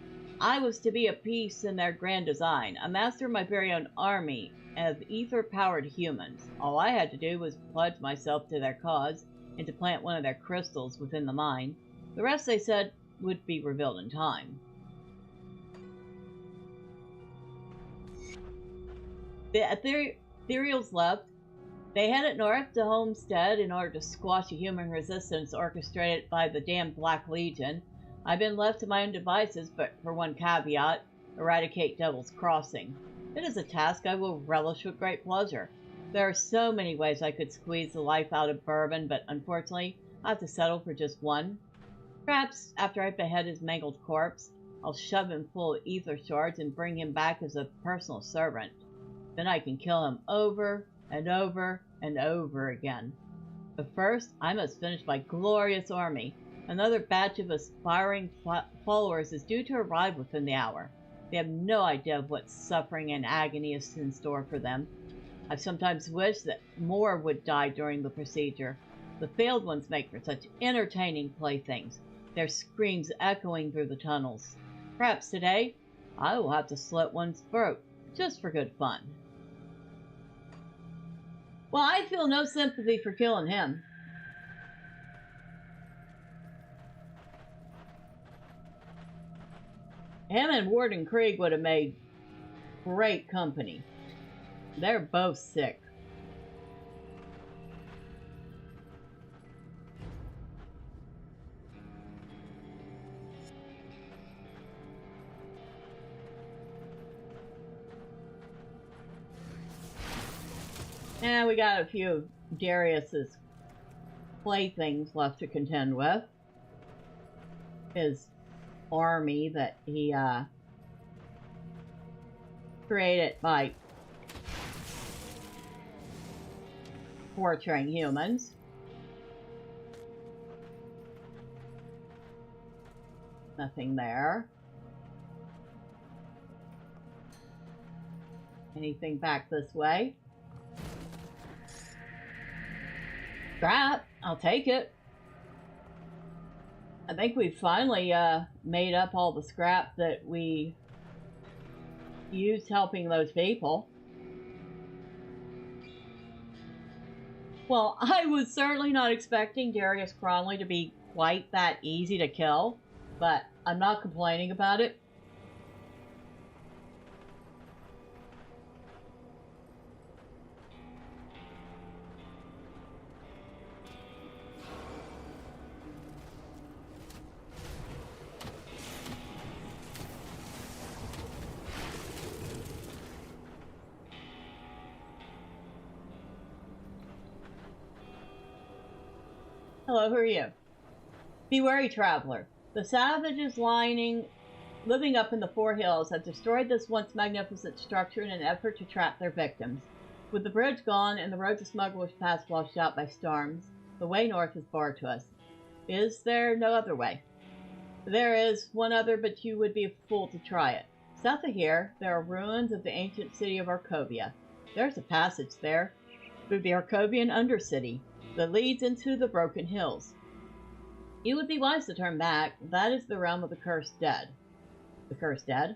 I was to be a piece in their grand design, a master of my very own army of ether-powered humans. All I had to do was pledge myself to their cause and to plant one of their crystals within the mine. The rest, they said, would be revealed in time. The Ethereals left. They headed north to Homestead in order to squash a human resistance orchestrated by the damned Black Legion. I've been left to my own devices, but for one caveat: eradicate Devil's Crossing. It is a task I will relish with great pleasure. There are so many ways I could squeeze the life out of Bourbon, but unfortunately, I have to settle for just one. Perhaps after I behead his mangled corpse, I'll shove him full of ether shards and bring him back as a personal servant. Then I can kill him over and over and over again. But first, I must finish my glorious army. Another batch of aspiring followers is due to arrive within the hour. They have no idea of what suffering and agony is in store for them. I've sometimes wished that more would die during the procedure. The failed ones make for such entertaining playthings, their screams echoing through the tunnels. Perhaps today, I will have to slit one's throat, just for good fun. Well, I feel no sympathy for killing him. Him and Warden Krieg would have made great company. They're both sick. And we got a few of Darius's playthings left to contend with. His army that he created by torturing humans. Nothing there. Anything back this way? Scrap, I'll take it. I think we finally made up all the scrap that we used helping those people. Well, I was certainly not expecting Darius Cronley to be quite that easy to kill, but I'm not complaining about it. Hello, who are you? Be wary, traveler. The savages living up in the Hills have destroyed this once magnificent structure in an effort to trap their victims. With the bridge gone and the road to Smuggler's Pass washed out by storms, the way north is barred to us. Is there no other way? There is one other, but you would be a fool to try it. South of here, there are ruins of the ancient city of Arkovia. There's a passage there, through the Arkovian Undercity, that leads into the Broken Hills. You would be wise to turn back. That is the realm of the Cursed Dead. The Cursed Dead?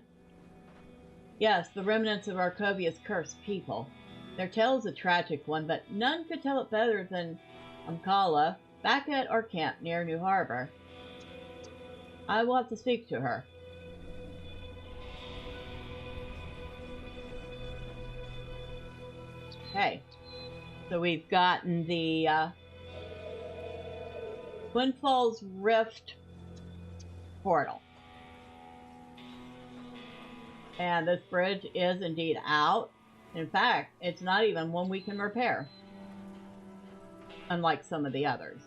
Yes, the remnants of Arkovia's cursed people. Their tale is a tragic one, but none could tell it better than Amkala, back at our camp near New Harbor. I will have to speak to her. Okay. So we've gotten the Twin Falls Rift portal. And this bridge is indeed out. In fact, it's not even one we can repair, unlike some of the others.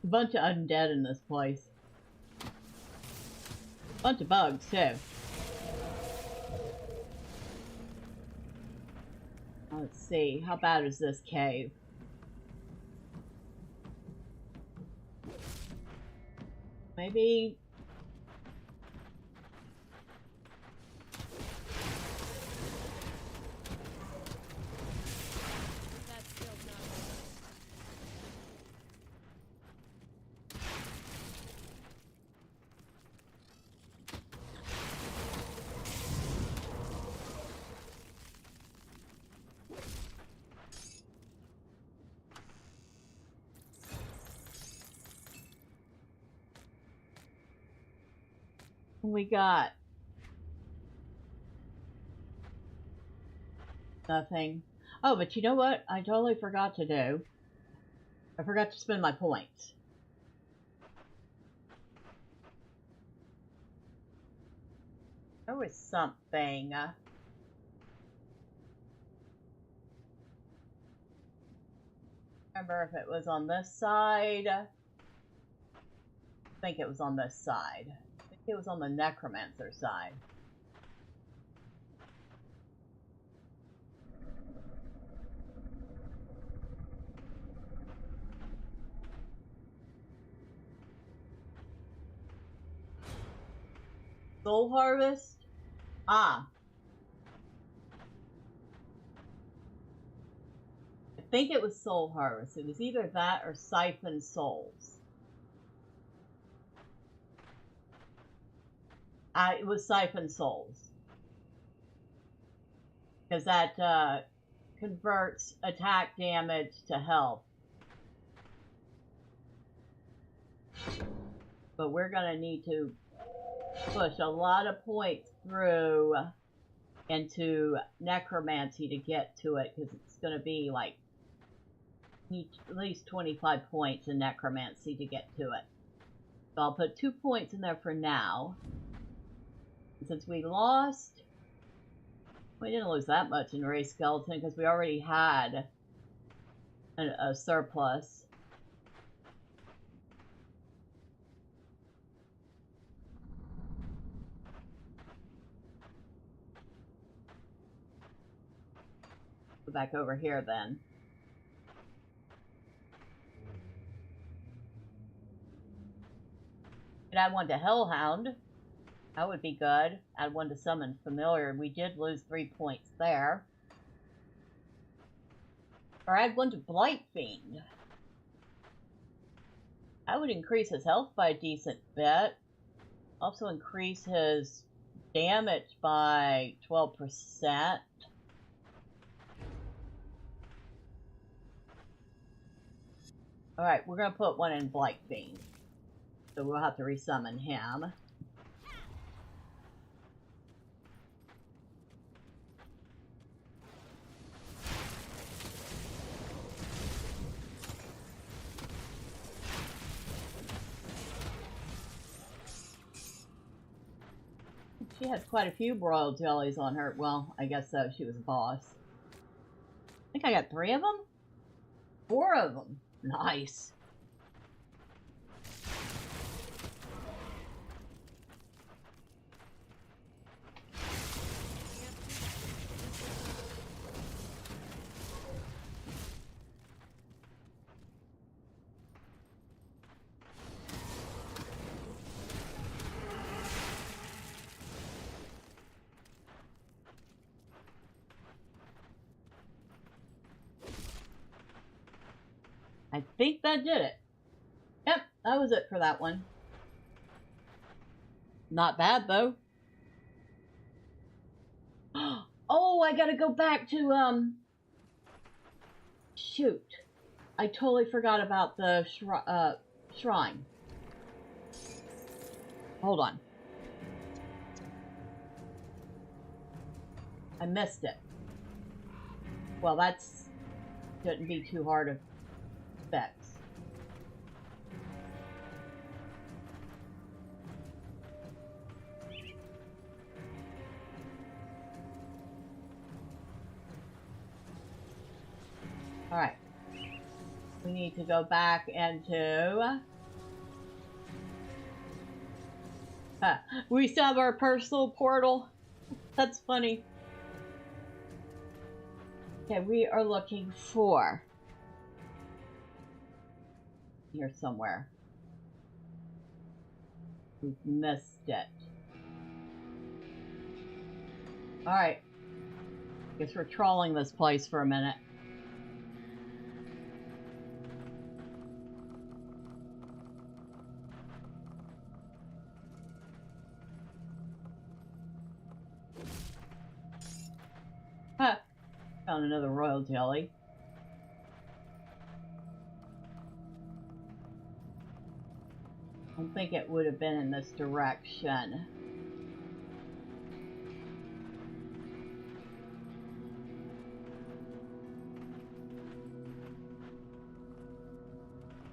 A bunch of undead in this place. A bunch of bugs, too. Let's see, how bad is this cave? Maybe... we got nothing. Oh, but you know what? I totally forgot to do. I forgot to spend my points. There was something. Remember if it was on this side. think it was on this side. I think it was on the necromancer side. Soul Harvest? Ah. I think it was Soul Harvest. It was either that or Siphon Souls. It was Siphon Souls. Because that converts attack damage to health. But we're going to need to push a lot of points through into necromancy to get to it, because it's going to be like at least 25 points in necromancy to get to it. So I'll put 2 points in there for now. And since we lost, we didn't lose that much in race skeleton because we already had a surplus. Back over here then. Could add one to Hellhound. That would be good. Add one to Summon Familiar. We did lose 3 points there. Or add one to Blight Fiend. That would increase his health by a decent bit. Also increase his damage by 12%. Alright, we're going to put one in Blight Fiend. So we'll have to resummon him. She had quite a few broiled jellies on her. Well, I guess so. She was a boss. I think I got 3 of them? 4 of them. Nice. I think that did it. Yep, that was it for that one. Not bad, though. Oh, I gotta go back to, shoot. I totally forgot about the shrine. Hold on. I missed it. Well, that's... shouldn't be too hard of specs. Alright. We need to go back into... we still have our personal portal. That's funny. Okay, we are looking for... here somewhere. We've missed it. Alright. Guess we're trawling this place for a minute. Huh. Found another royal jelly. I don't think it would have been in this direction.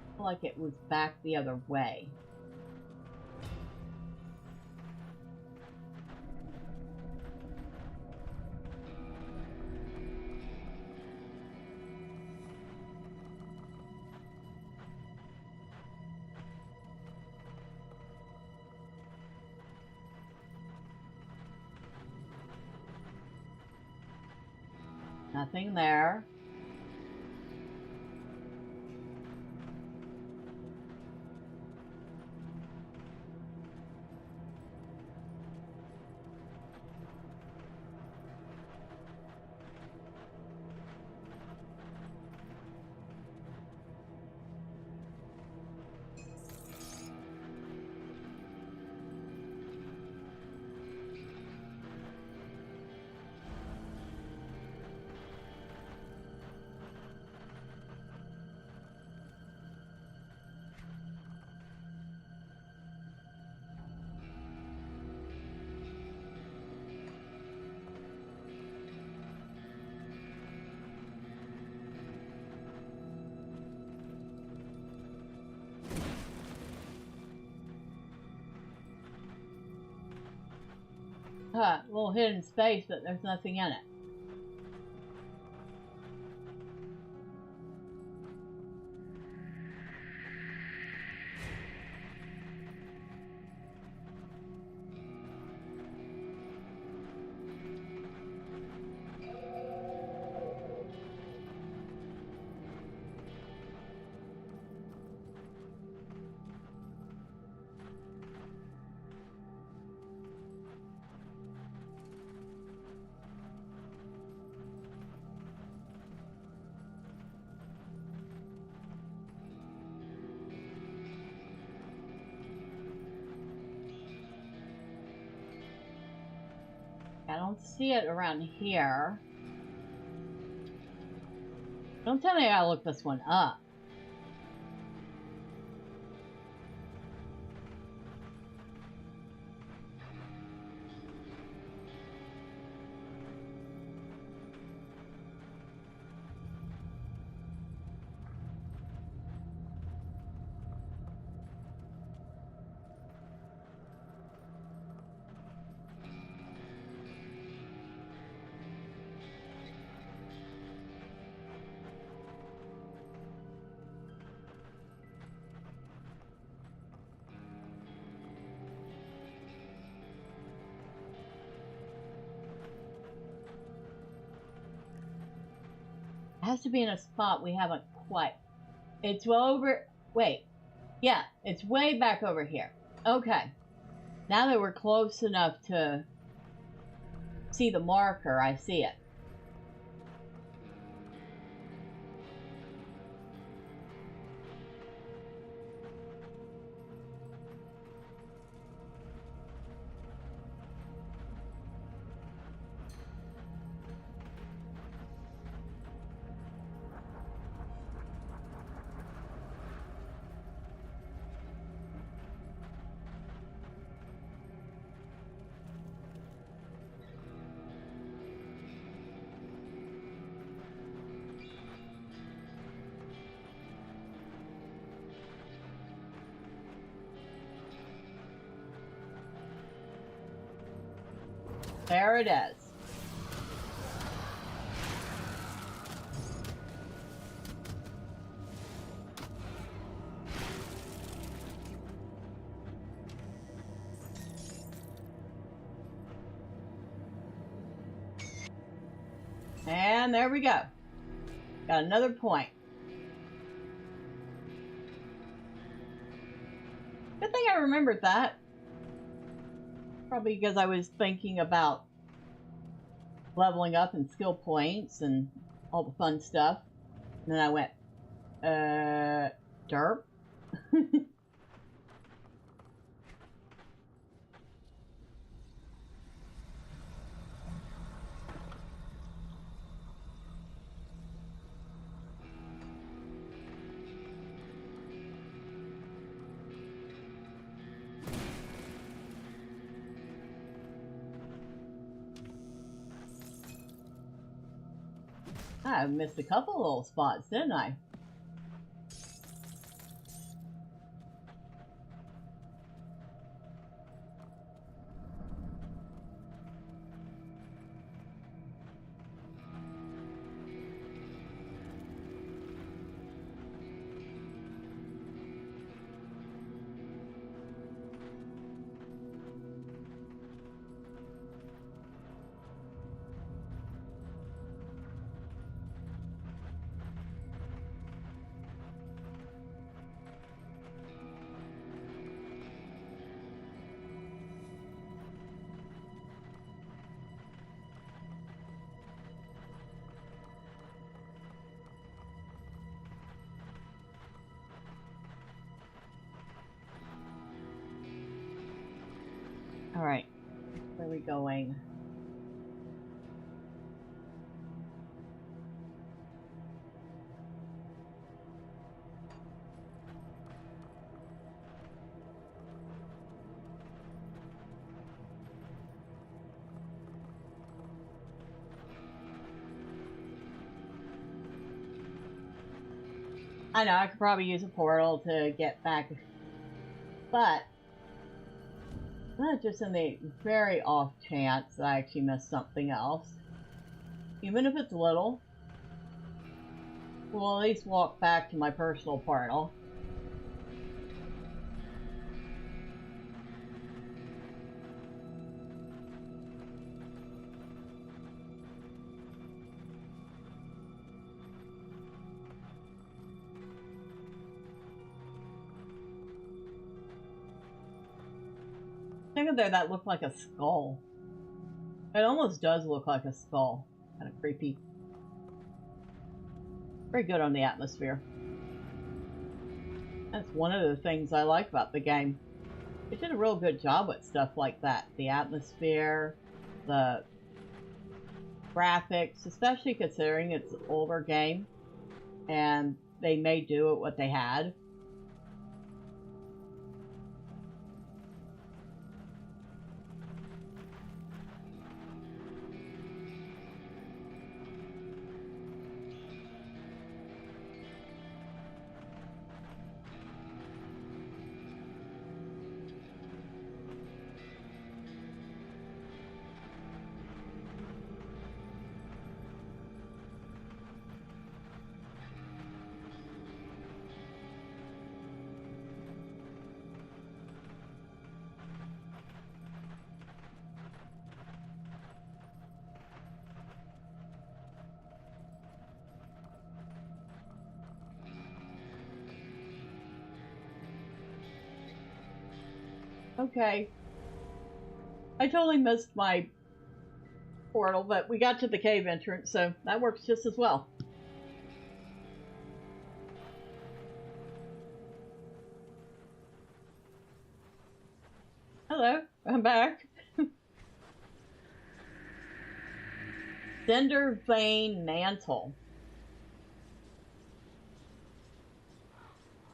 I feel like it was back the other way. Nothing there. Huh, little hidden space, but there's nothing in it. I don't see it around here. Don't tell me I gotta look this one up. It has to be in a spot we haven't quite. It's well over. Wait. Yeah, it's way back over here. Okay. Now that we're close enough to see the marker, I see it. There it is. And there we go. Got another point. Good thing I remembered that. Probably because I was thinking about leveling up and skill points and all the fun stuff. And then I went, derp. I missed a couple little spots, didn't I? Alright. Where are we going? I know, I could probably use a portal to get back, but just in the very off chance that I actually missed something else. Even if it's little, we'll at least walk back to my personal portal. Look there, that looked like a skull. It almost does look like a skull. Kind of creepy. Very good on the atmosphere. That's one of the things I like about the game. It did a real good job with stuff like that. The atmosphere, the graphics, especially considering it's an older game and they may do it what they had. Okay. I totally missed my portal, but we got to the cave entrance, so that works just as well. Hello, I'm back. Cinder Vein Mantle.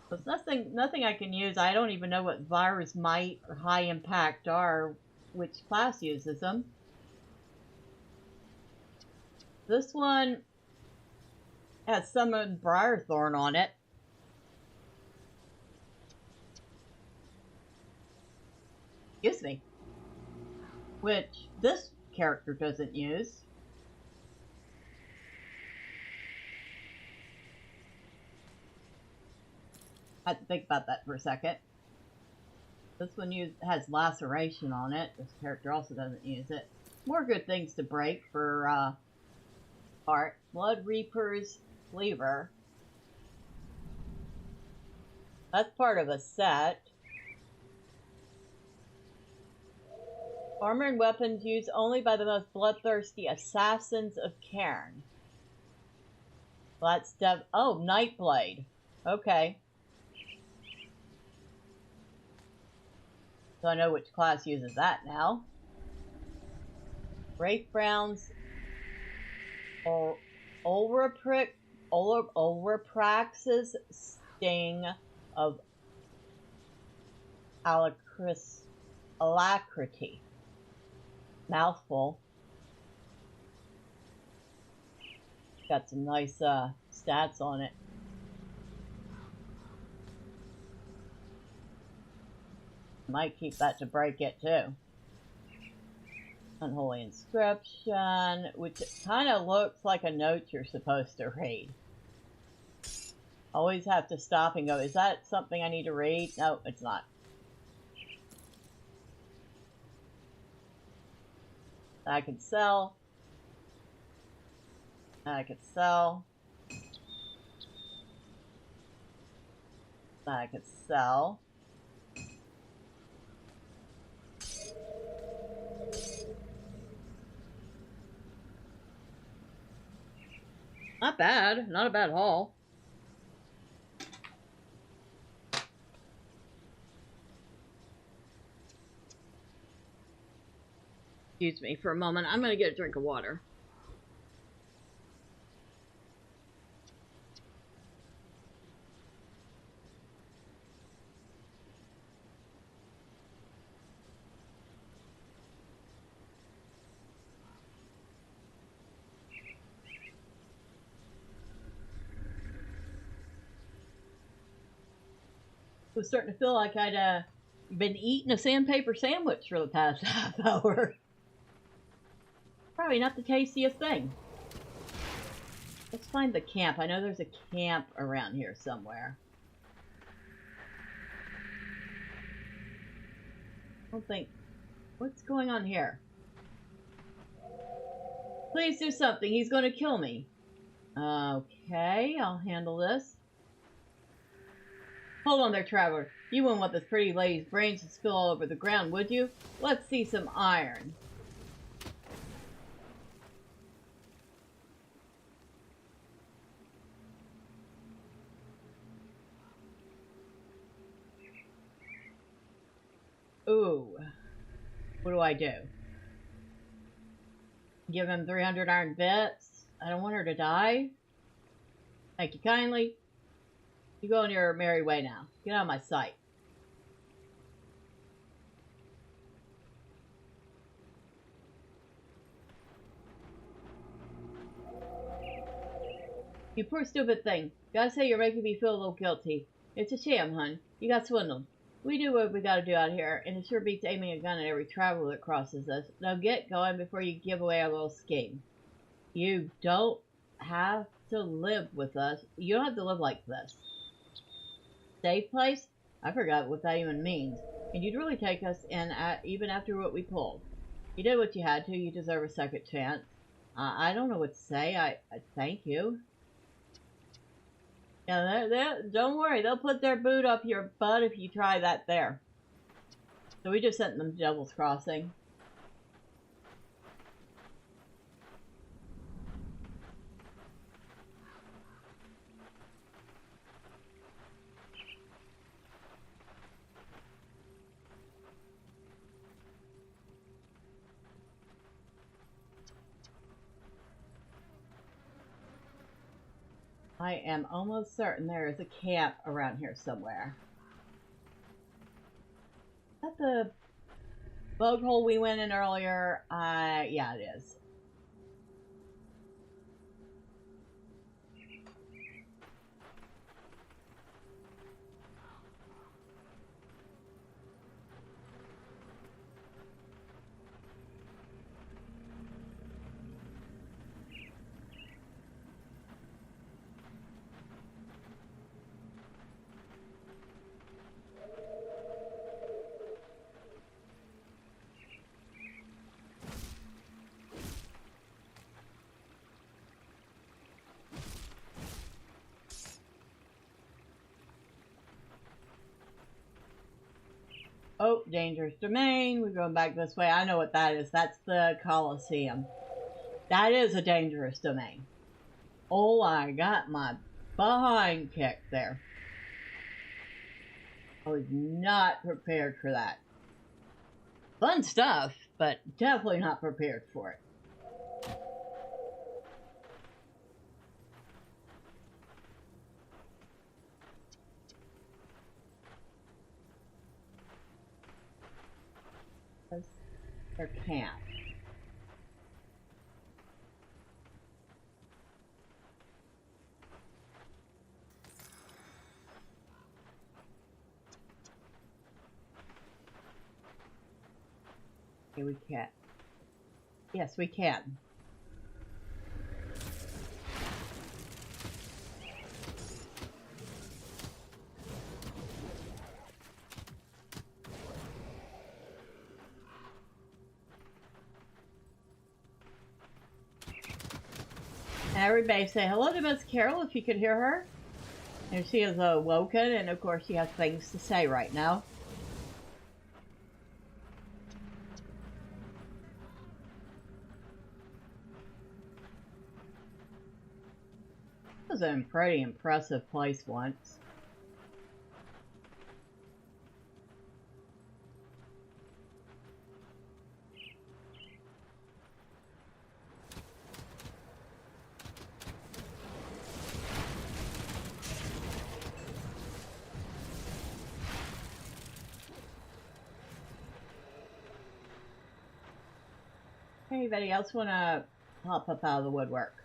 There's nothing I can use. I don't even know what virus, might, or high impact are, which class uses them. This one has summoned Briarthorn on it. Excuse me. Which this character doesn't use. I had to think about that for a second. This one has laceration on it. This character also doesn't use it. More good things to break for art. Blood Reaper's Cleaver. That's part of a set. Armor and weapons used only by the most bloodthirsty assassins of Cairn. Well, that's oh, Nightblade. Okay. So I know which class uses that now. Wraith Brown's Ulraprax's Sting of Alacrity. Mouthful. Got some nice stats on it. Might keep that to break it too. Unholy Inscription, which kind of looks like a note you're supposed to read. Always have to stop and go, is that something I need to read? No, it's not. I could sell. I could sell. I could sell. Not bad. Not a bad haul. Excuse me for a moment. I'm going to get a drink of water. I was starting to feel like I'd been eating a sandpaper sandwich for the past half hour. Probably not the tastiest thing. Let's find the camp. I know there's a camp around here somewhere. I don't think... What's going on here? Please do something. He's going to kill me. Okay, I'll handle this. Hold on there, traveler. You wouldn't want this pretty lady's brains to spill all over the ground, would you? Let's see some iron. Ooh. What do I do? Give him 300 iron bits? I don't want her to die. Thank you kindly. You go on your merry way now. Get out of my sight. You poor stupid thing. Gotta say you're making me feel a little guilty. It's a sham, hun. You got swindled. We do what we gotta do out here, and it sure beats aiming a gun at every traveler that crosses us. Now get going before you give away our little scheme. You don't have to live with us. You don't have to live like this. Safe place? I forgot what that even means. And you'd really take us in even after what we pulled. You did what you had to. You deserve a second chance. I don't know what to say. I thank you. Yeah, don't worry. They'll put their boot up your butt if you try that there. So we just sent them to Devil's Crossing. I am almost certain there is a camp around here somewhere. Is that the bug hole we went in earlier? Yeah, it is. Oh, dangerous domain. We're going back this way. I know what that is. That's the Coliseum. That is a dangerous domain. Oh, I got my behind kicked there. I was not prepared for that. Fun stuff, but definitely not prepared for it. Their camp. Okay, we can. Yes, we can. Everybody say hello to Miss Carol if you could hear her. And she is awoken, and of course she has things to say right now. It was a pretty impressive place once. Anybody else want to pop up out of the woodwork?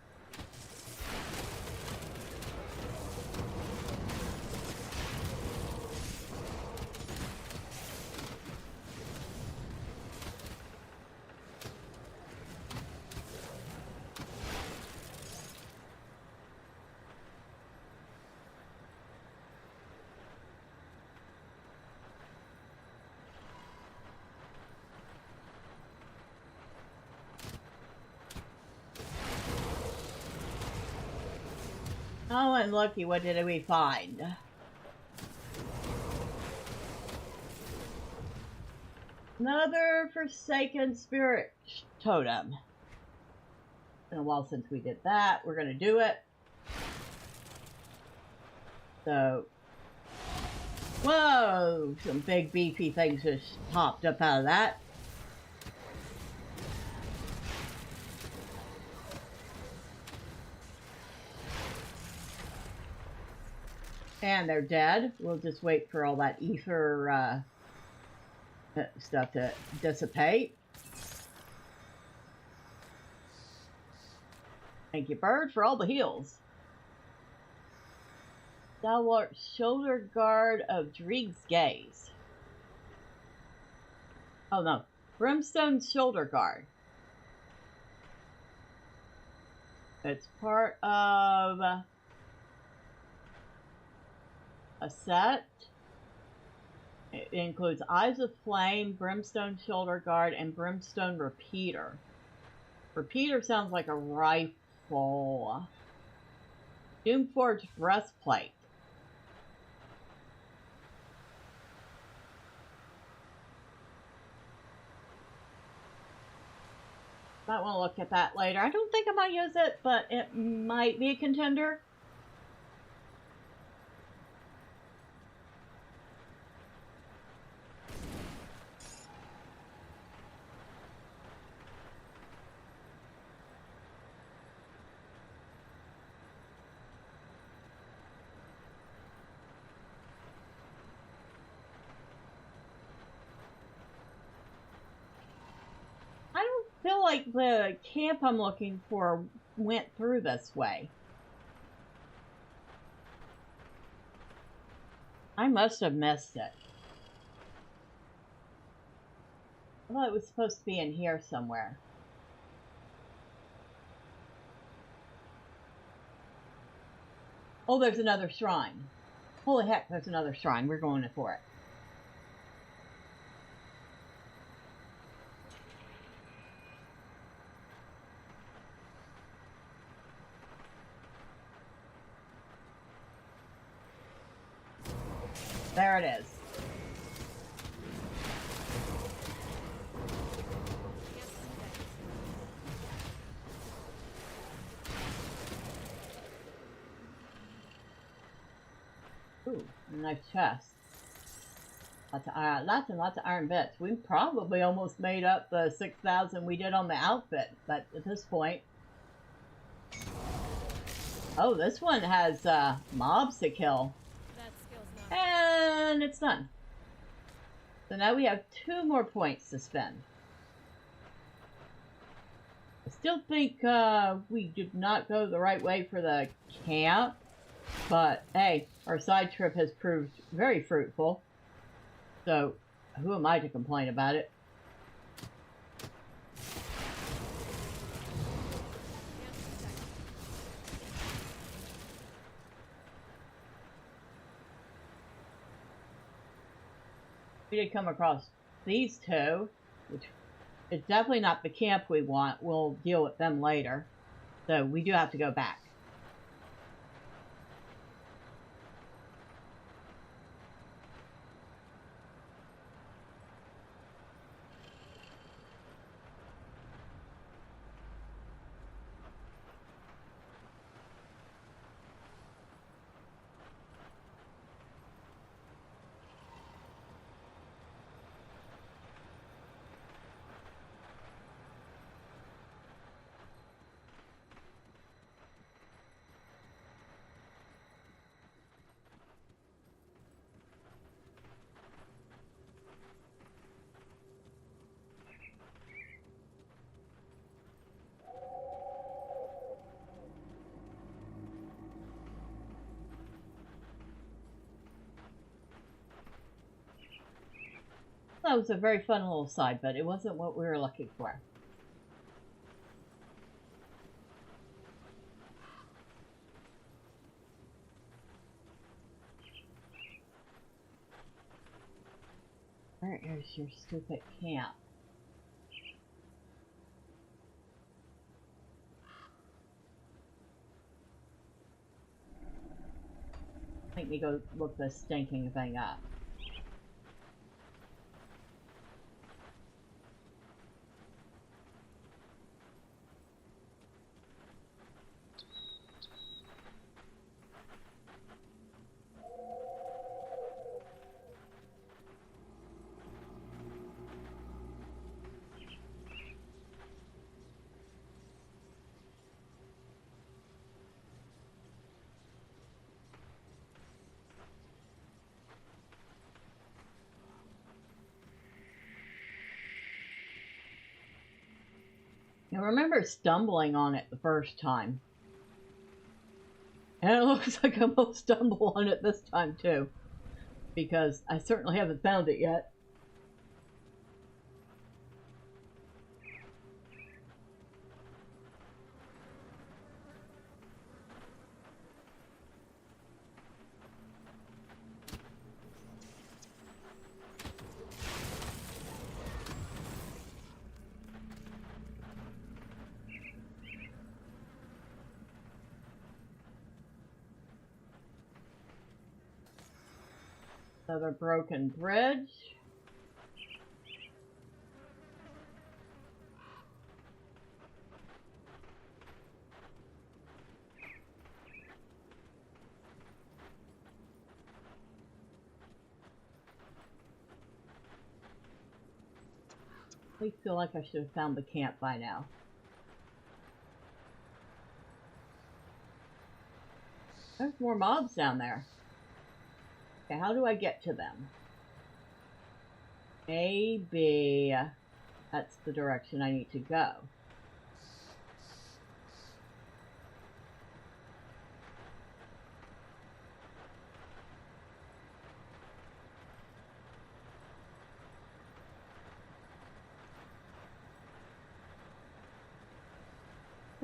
Oh, and looky, what did we find? Another forsaken spirit totem. It's been a while since we did that. We're going to do it. So, whoa, some big beefy things just popped up out of that. And they're dead. We'll just wait for all that ether stuff to dissipate. Thank you, bird, for all the heals. Thou art shoulder guard of Dreeg's gaze. Oh no, Brimstone's shoulder guard. It's part of a set. It includes Eyes of Flame, Brimstone Shoulder Guard, and Brimstone Repeater. Repeater sounds like a rifle. Doomforged Breastplate. Might want to look at that later. I don't think I'm going to use it, but it might be a contender. I feel like the camp I'm looking for went through this way. I must have missed it. I thought it was supposed to be in here somewhere. Oh, there's another shrine. Holy heck, there's another shrine. We're going for it. There it is. Ooh, nice chest. Lots and lots of iron bits. We probably almost made up the 6,000 we did on the outfit, but at this point. Oh, this one has mobs to kill. And it's done. So now we have 2 more points to spend. I still think we did not go the right way for the camp. But hey, our side trip has proved very fruitful. So who am I to complain about it? We did come across these 2, which is definitely not the camp we want. We'll deal with them later. So we do have to go back. That was a very fun little side, but it wasn't what we were looking for. Where is your stupid camp? Make me go look this stinking thing up. I remember stumbling on it the first time. And it looks like I will stumble on it this time too. Because I certainly haven't found it yet. Another broken bridge. I feel like I should have found the camp by now. There's more mobs down there. Okay, how do I get to them? Maybe that's the direction I need to go.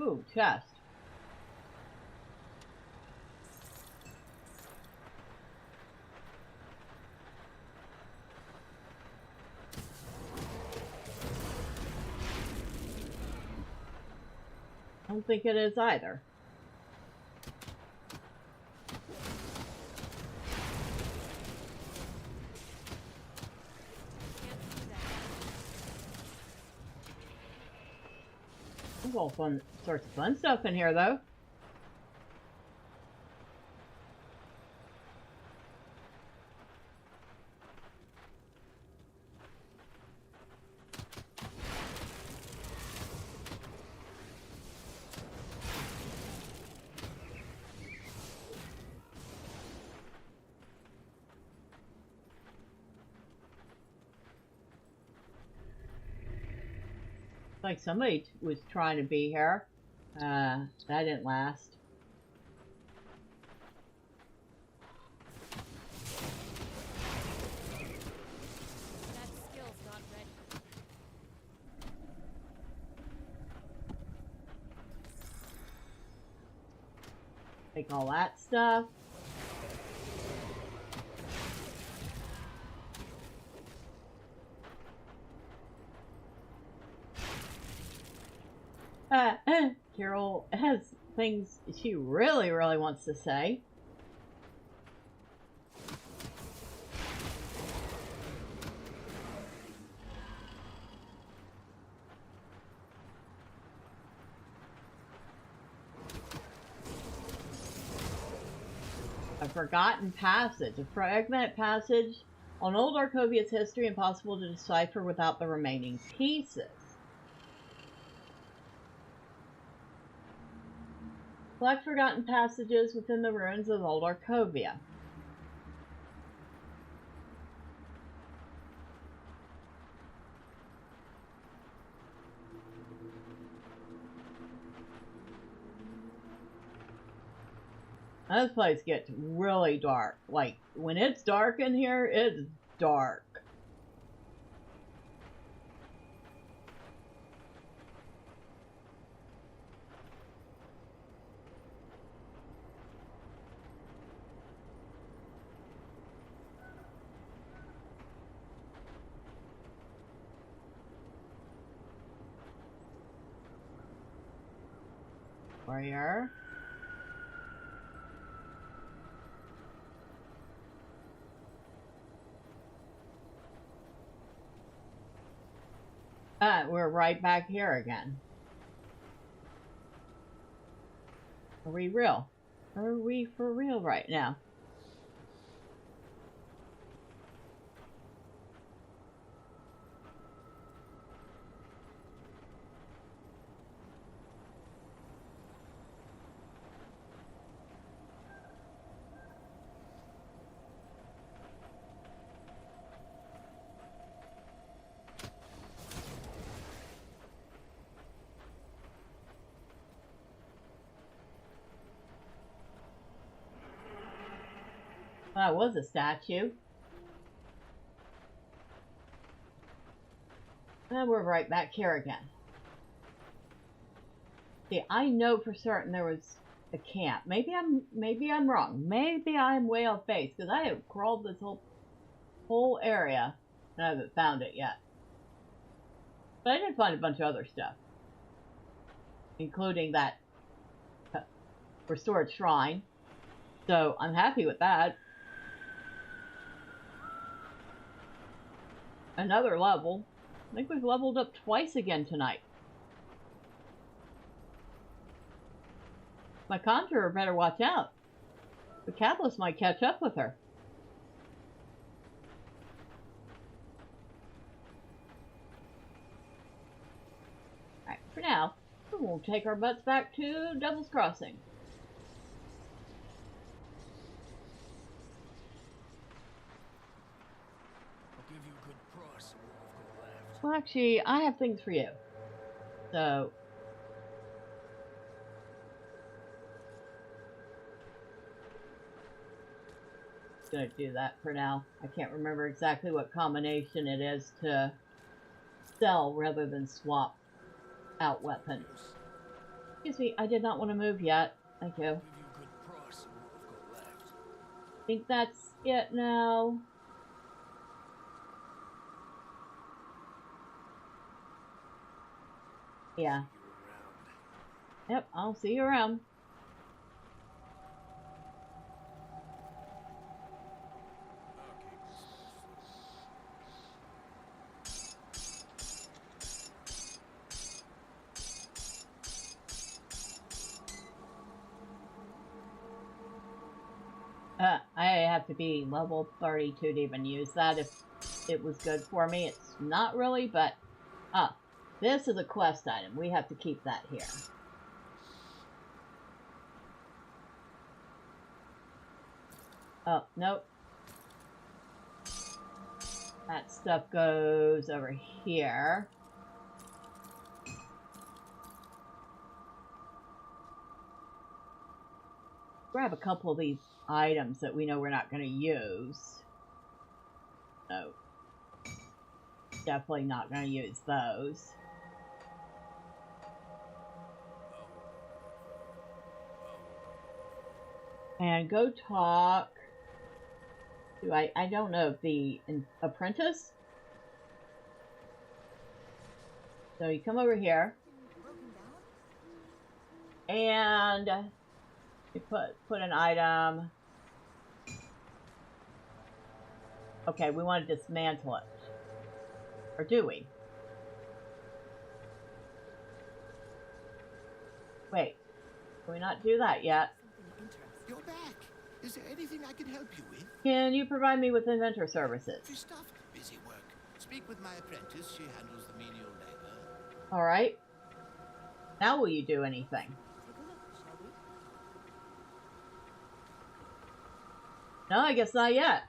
Ooh, chest. I don't think it is either. There's all sorts of fun stuff in here, though. Like somebody was trying to be here. That didn't last. That skill's not ready. Take all that stuff. Carol has things she really wants to say. A forgotten passage. A fragmented passage on Old Arkovia's history, impossible to decipher without the remaining pieces. Collect forgotten passages within the ruins of Old Arkovia. This place gets really dark. Like, when it's dark in here, it's dark. Warrior. We're right back here again. Are we real? Are we for real right now? That was a statue. And we're right back here again. See, I know for certain there was a camp. Maybe I'm wrong. Maybe I'm way off base because I have crawled this whole area and I haven't found it yet. But I did find a bunch of other stuff, including that restored shrine. So I'm happy with that. Another level. I think we've leveled up twice again tonight. My conjurer better watch out. The Cabalist might catch up with her. Alright, for now, we'll take our butts back to Devil's Crossing. Well, actually, I have things for you. So, gonna do that for now. I can't remember exactly what combination it is to sell rather than swap out weapons. Excuse me, I did not want to move yet. Thank you. I think that's it now. Yeah. Yep, I'll see you around. I have to be level 32 to even use that if it was good for me. It's not really, but... this is a quest item. We have to keep that here. Oh, nope. That stuff goes over here. Grab a couple of these items that we know we're not going to use. No. Definitely not going to use those. And go talk to, I don't know, the apprentice? So you come over here. And you put an item. Okay, we want to dismantle it. Or do we? Wait, can we not do that yet? You're back. Is there anything I can help you with? Can you provide me with inventor services? Free stuff. Busy work. Speak with my apprentice. She handles the menial labor. Alright. Now will you do anything? No, I guess not yet.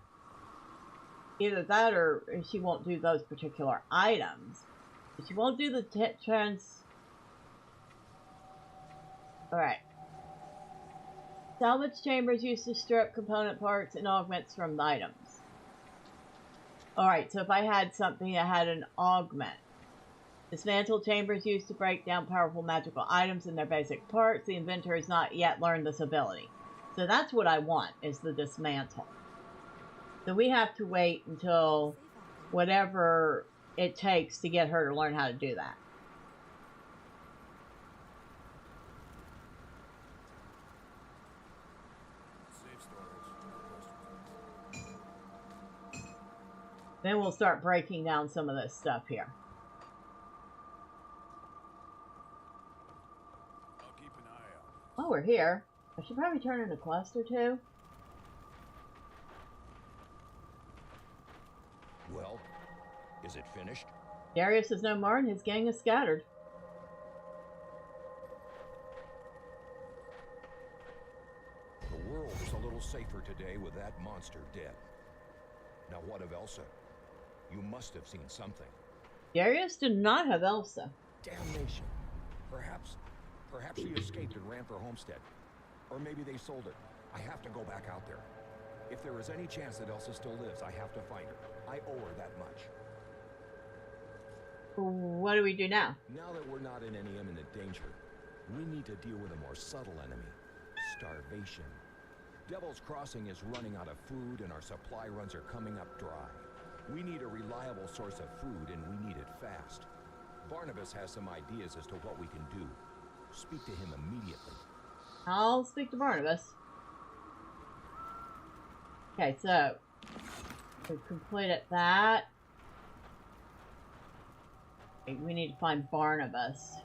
Either that or she won't do those particular items. She won't do the Alright. Salvage chambers used to strip component parts and augments from the items. Alright, so if I had something that had an augment. Dismantle chambers used to break down powerful magical items in their basic parts. The inventor has not yet learned this ability. So that's what I want, is the dismantle. So we have to wait until whatever it takes to get her to learn how to do that. Then we'll start breaking down some of this stuff here. I'll keep an eye out. While we're here, I should probably turn in a quest or two. Well, is it finished? Darius is no more and his gang is scattered. The world is a little safer today with that monster dead. Now what of Elsa? You must have seen something. Darius did not have Elsa. Damnation. Perhaps she escaped and ran for Homestead. Or maybe they sold her. I have to go back out there. If there is any chance that Elsa still lives, I have to find her. I owe her that much. What do we do now? Now that we're not in any imminent danger, we need to deal with a more subtle enemy. Starvation. Devil's Crossing is running out of food and our supply runs are coming up dry. We need a reliable source of food and we need it fast. Barnabas has some ideas as to what we can do. Speak to him immediately. I'll speak to Barnabas. Okay, so we've completed that. Okay, we need to find Barnabas.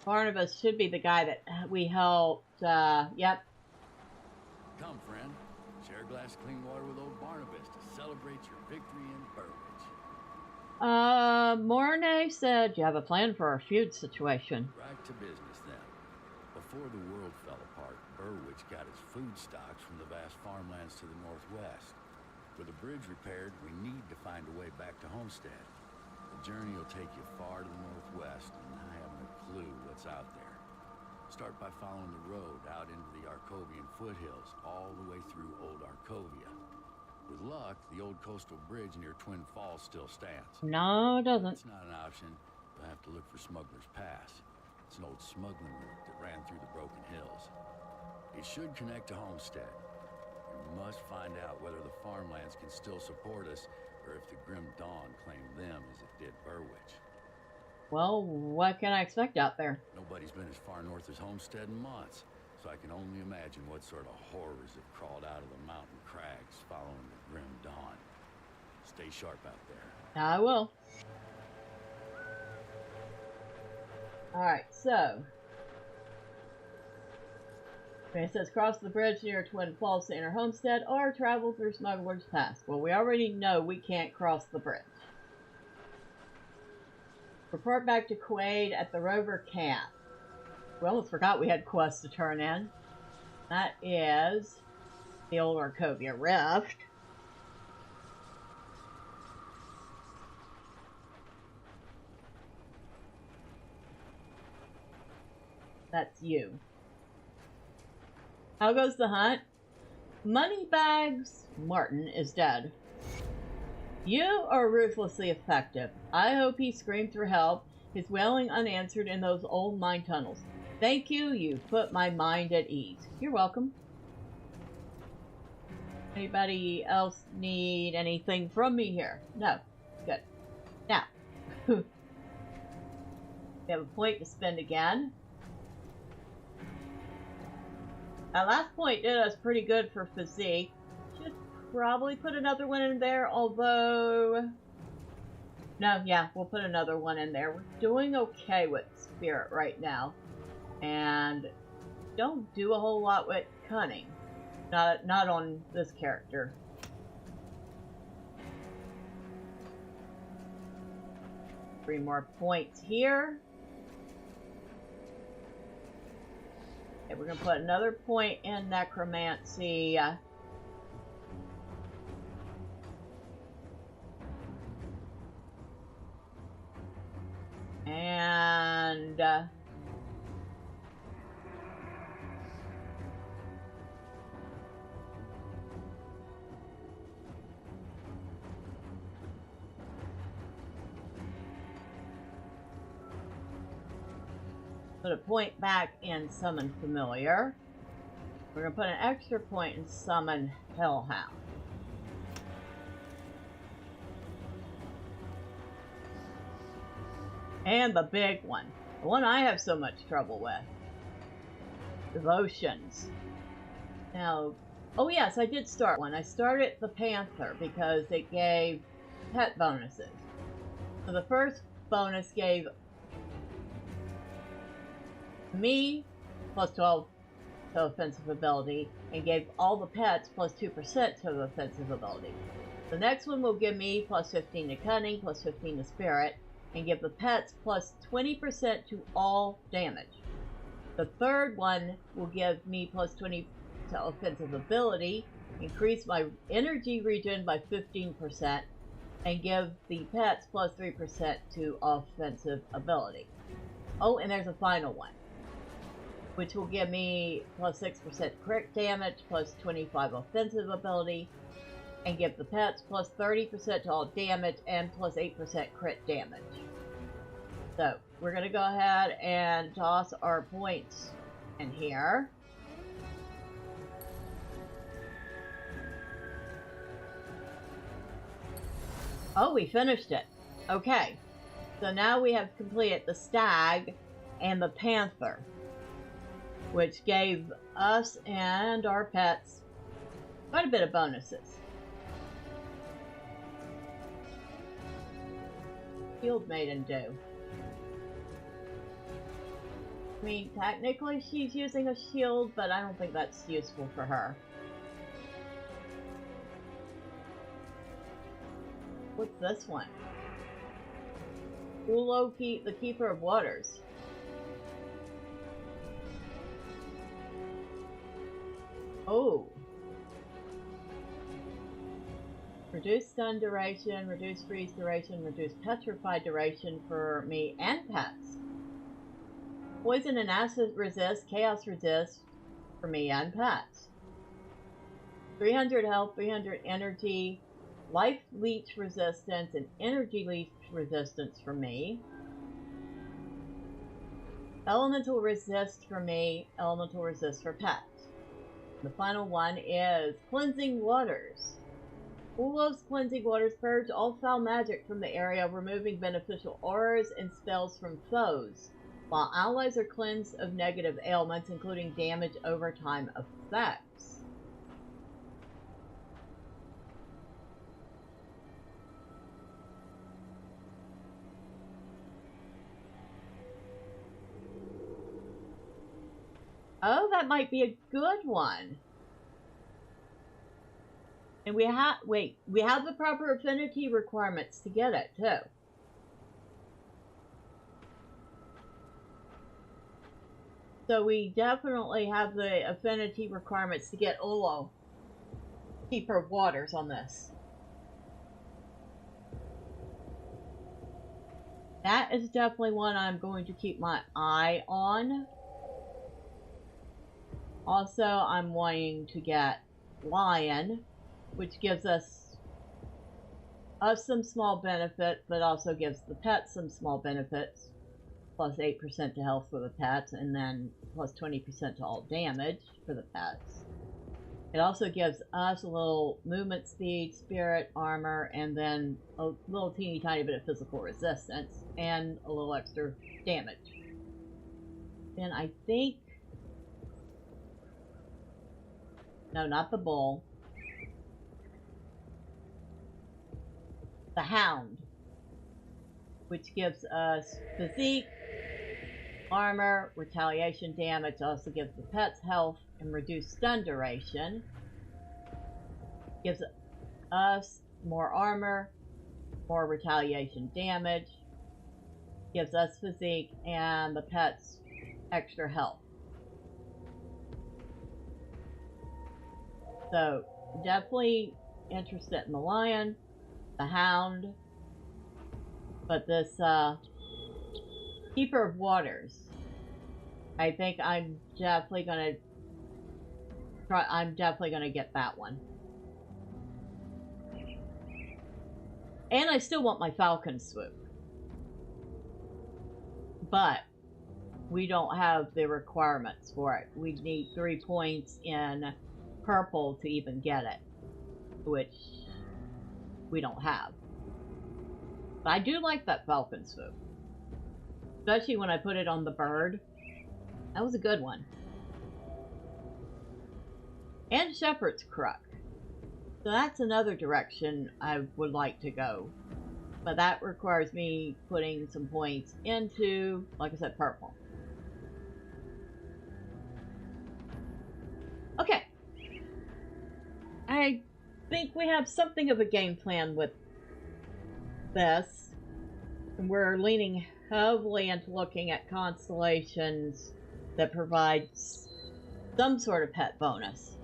Barnabas should be the guy that we helped, yep. Come, friend. Share a glass of clean water with old Barnabas to celebrate your victory in Burrwitch. Mornay said you have a plan for our feud situation. Right to business then. Before the world fell apart, Burrwitch got its food stocks from the vast farmlands to the northwest. With the bridge repaired, we need to find a way back to Homestead. The journey will take you far to the northwest, and I haven't a clue what's out there. Start by following the road out into the Arkovian foothills, all the way through Old Arkovia. With luck, the old coastal bridge near Twin Falls still stands. No, it doesn't. It's not an option. You'll have to look for Smuggler's Pass. It's an old smuggling route that ran through the broken hills. It should connect to Homestead. We must find out whether the farmlands can still support us, or if the Grim Dawn claimed them as it did Burrwitch. Well, what can I expect out there? Nobody's been as far north as Homestead in months, so I can only imagine what sort of horrors have crawled out of the mountain crags following the Grim Dawn. Stay sharp out there. I will. Alright, so. It says cross the bridge near Twin Falls to enter Homestead or travel through Smuggler's Pass. Well, we already know we can't cross the bridge. Report back to Quaid at the Rover Camp. We almost forgot we had quests to turn in. That is the Old Arkovia Rift. That's you. How goes the hunt? Moneybags Martin is dead. You are ruthlessly effective. I hope he screamed for help, his wailing unanswered in those old mine tunnels. Thank you, you put my mind at ease. You're welcome. Anybody else need anything from me here? No. Good. Now, we have a point to spend again. That last point did us pretty good for physique. Should probably put another one in there, although... No, yeah, we'll put another one in there. We're doing okay with spirit right now. And don't do a whole lot with cunning. Not on this character. Three more points here. Okay, we're going to put another point in necromancy. And put a point back in Summon Familiar. We're going to put an extra point in Summon Hellhound. And the big one. The one I have so much trouble with. Devotions. Now, oh yes, I did start one. I started the Panther because it gave pet bonuses. So the first bonus gave me plus 12 to offensive ability and gave all the pets plus 2% to offensive ability. The next one will give me plus 15 to cunning, plus 15 to spirit, and give the pets plus 20% to all damage. The third one will give me plus 20 to offensive ability, increase my energy regen by 15%, and give the pets plus 3% to offensive ability. Oh, and there's a final one, which will give me plus 6% crit damage, plus 25 offensive ability, and give the pets plus 30% to all damage and plus 8% crit damage. So, we're going to go ahead and toss our points in here. Oh, we finished it. Okay. So now we have completed the Stag and the Panther, which gave us and our pets quite a bit of bonuses. Shield Maiden do? I mean, technically she's using a shield, but I don't think that's useful for her. What's this one? Ulo, the Keeper of Waters. Oh. Reduce stun duration, reduce freeze duration, reduce petrified duration for me and pets. Poison and acid resist, chaos resist for me and pets. 300 health, 300 energy, life leech resistance, and energy leech resistance for me. Elemental resist for me, elemental resist for pets. The final one is Cleansing Waters. Ulo's Cleansing Waters purge all foul magic from the area, removing beneficial auras and spells from foes, while allies are cleansed of negative ailments, including damage over time effects. Oh, that might be a good one. And we have the proper affinity requirements to get it, too. So we definitely have the affinity requirements to get Ulo, Keeper of Waters, on this. That is definitely one I'm going to keep my eye on. Also, I'm wanting to get Lion, which gives us some small benefit, but also gives the pets some small benefits. Plus 8% to health for the pets, and then plus 20% to all damage for the pets. It also gives us a little movement speed, spirit, armor, and then a little teeny tiny bit of physical resistance, and a little extra damage. And I think... No, not the bull. The hound, which gives us physique, armor, retaliation damage, also gives the pets health and reduced stun duration. Gives us more armor, more retaliation damage. Gives us physique and the pets extra health. So, definitely interested in the lion, the hound, but this Keeper of Waters, I think I'm definitely gonna get that one. And I still want my Falcon Swoop, but we don't have the requirements for it. We need 3 points in purple to even get it, which we don't have. But I do like that Falcon Swoop, especially when I put it on the bird. That was a good one. and Shepherd's Crook. So that's another direction I would like to go. But that requires me putting some points into, like I said, purple. Okay. I think we have something of a game plan with this. And we're leaning heavily into looking at constellations that provide some sort of pet bonus.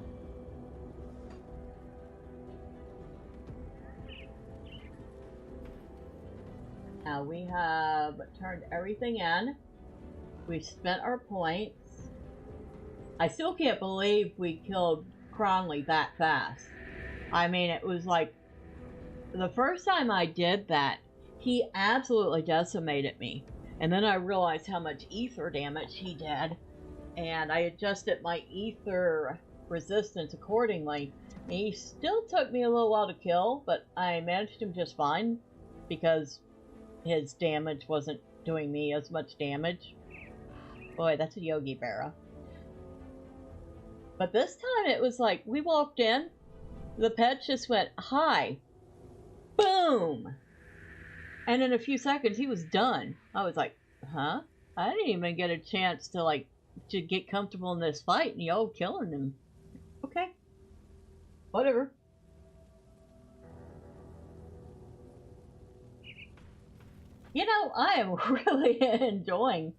Now we have turned everything in. We've spent our points. I still can't believe we killed Cronley that fast. I mean, it was like the first time I did that, he absolutely decimated me. And then I realized how much ether damage he did. And I adjusted my ether resistance accordingly. And he still took me a little while to kill, but I managed him just fine because his damage wasn't doing me as much damage. Boy, that's a Yogi Berra. But this time it was like, we walked in, the pet just went, hi, boom! And in a few seconds he was done. I was like, huh? I didn't even get a chance to get comfortable in this fight, and y'all killing him. Okay. Whatever. You know, I am really enjoying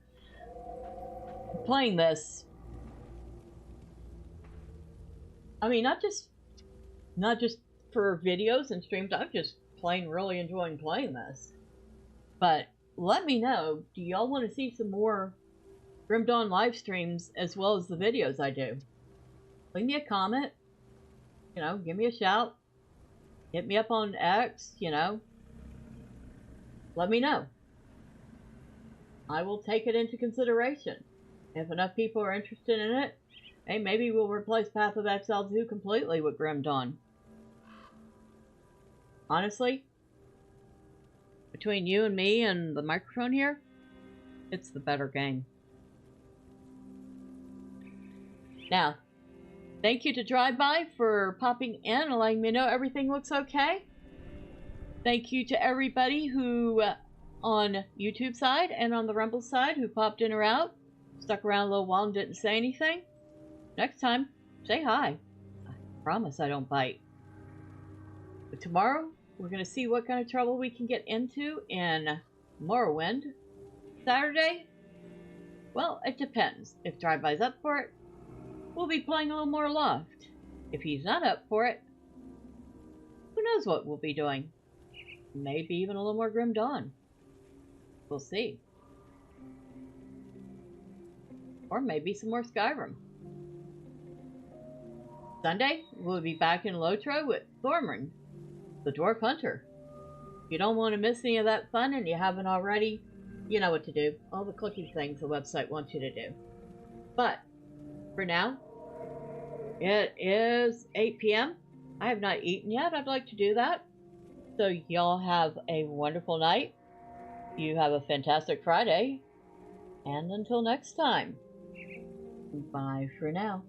playing this. I mean, not just for videos and streams. I'm just really enjoying playing this. But let me know, do y'all want to see some more Grim Dawn live streams as well as the videos I do? Leave me a comment. You know, give me a shout. Hit me up on X, you know. Let me know. I will take it into consideration. If enough people are interested in it, hey, maybe we'll replace Path of Exile 2 completely with Grim Dawn. Honestly, between you and me and the microphone here, it's the better game. Now, thank you to Drive-By for popping in and letting me know everything looks okay. Thank you to everybody who, on YouTube side and on the Rumble side, who popped in or out, stuck around a little while and didn't say anything. Next time, say hi. I promise I don't bite. But tomorrow, we're going to see what kind of trouble we can get into in Morrowind. Saturday? Well, it depends. If Drive-By's up for it, we'll be playing a little more Loft. If he's not up for it, who knows what we'll be doing. Maybe even a little more Grim Dawn. We'll see. Or maybe some more Skyrim. Sunday, we'll be back in Lotro with Thormund, the Dwarf Hunter. If you don't want to miss any of that fun and you haven't already, you know what to do. All the clicky things the website wants you to do. But, for now, it is 8 p.m. I have not eaten yet. I'd like to do that. So y'all have a wonderful night. You have a fantastic Friday. And until next time, bye for now.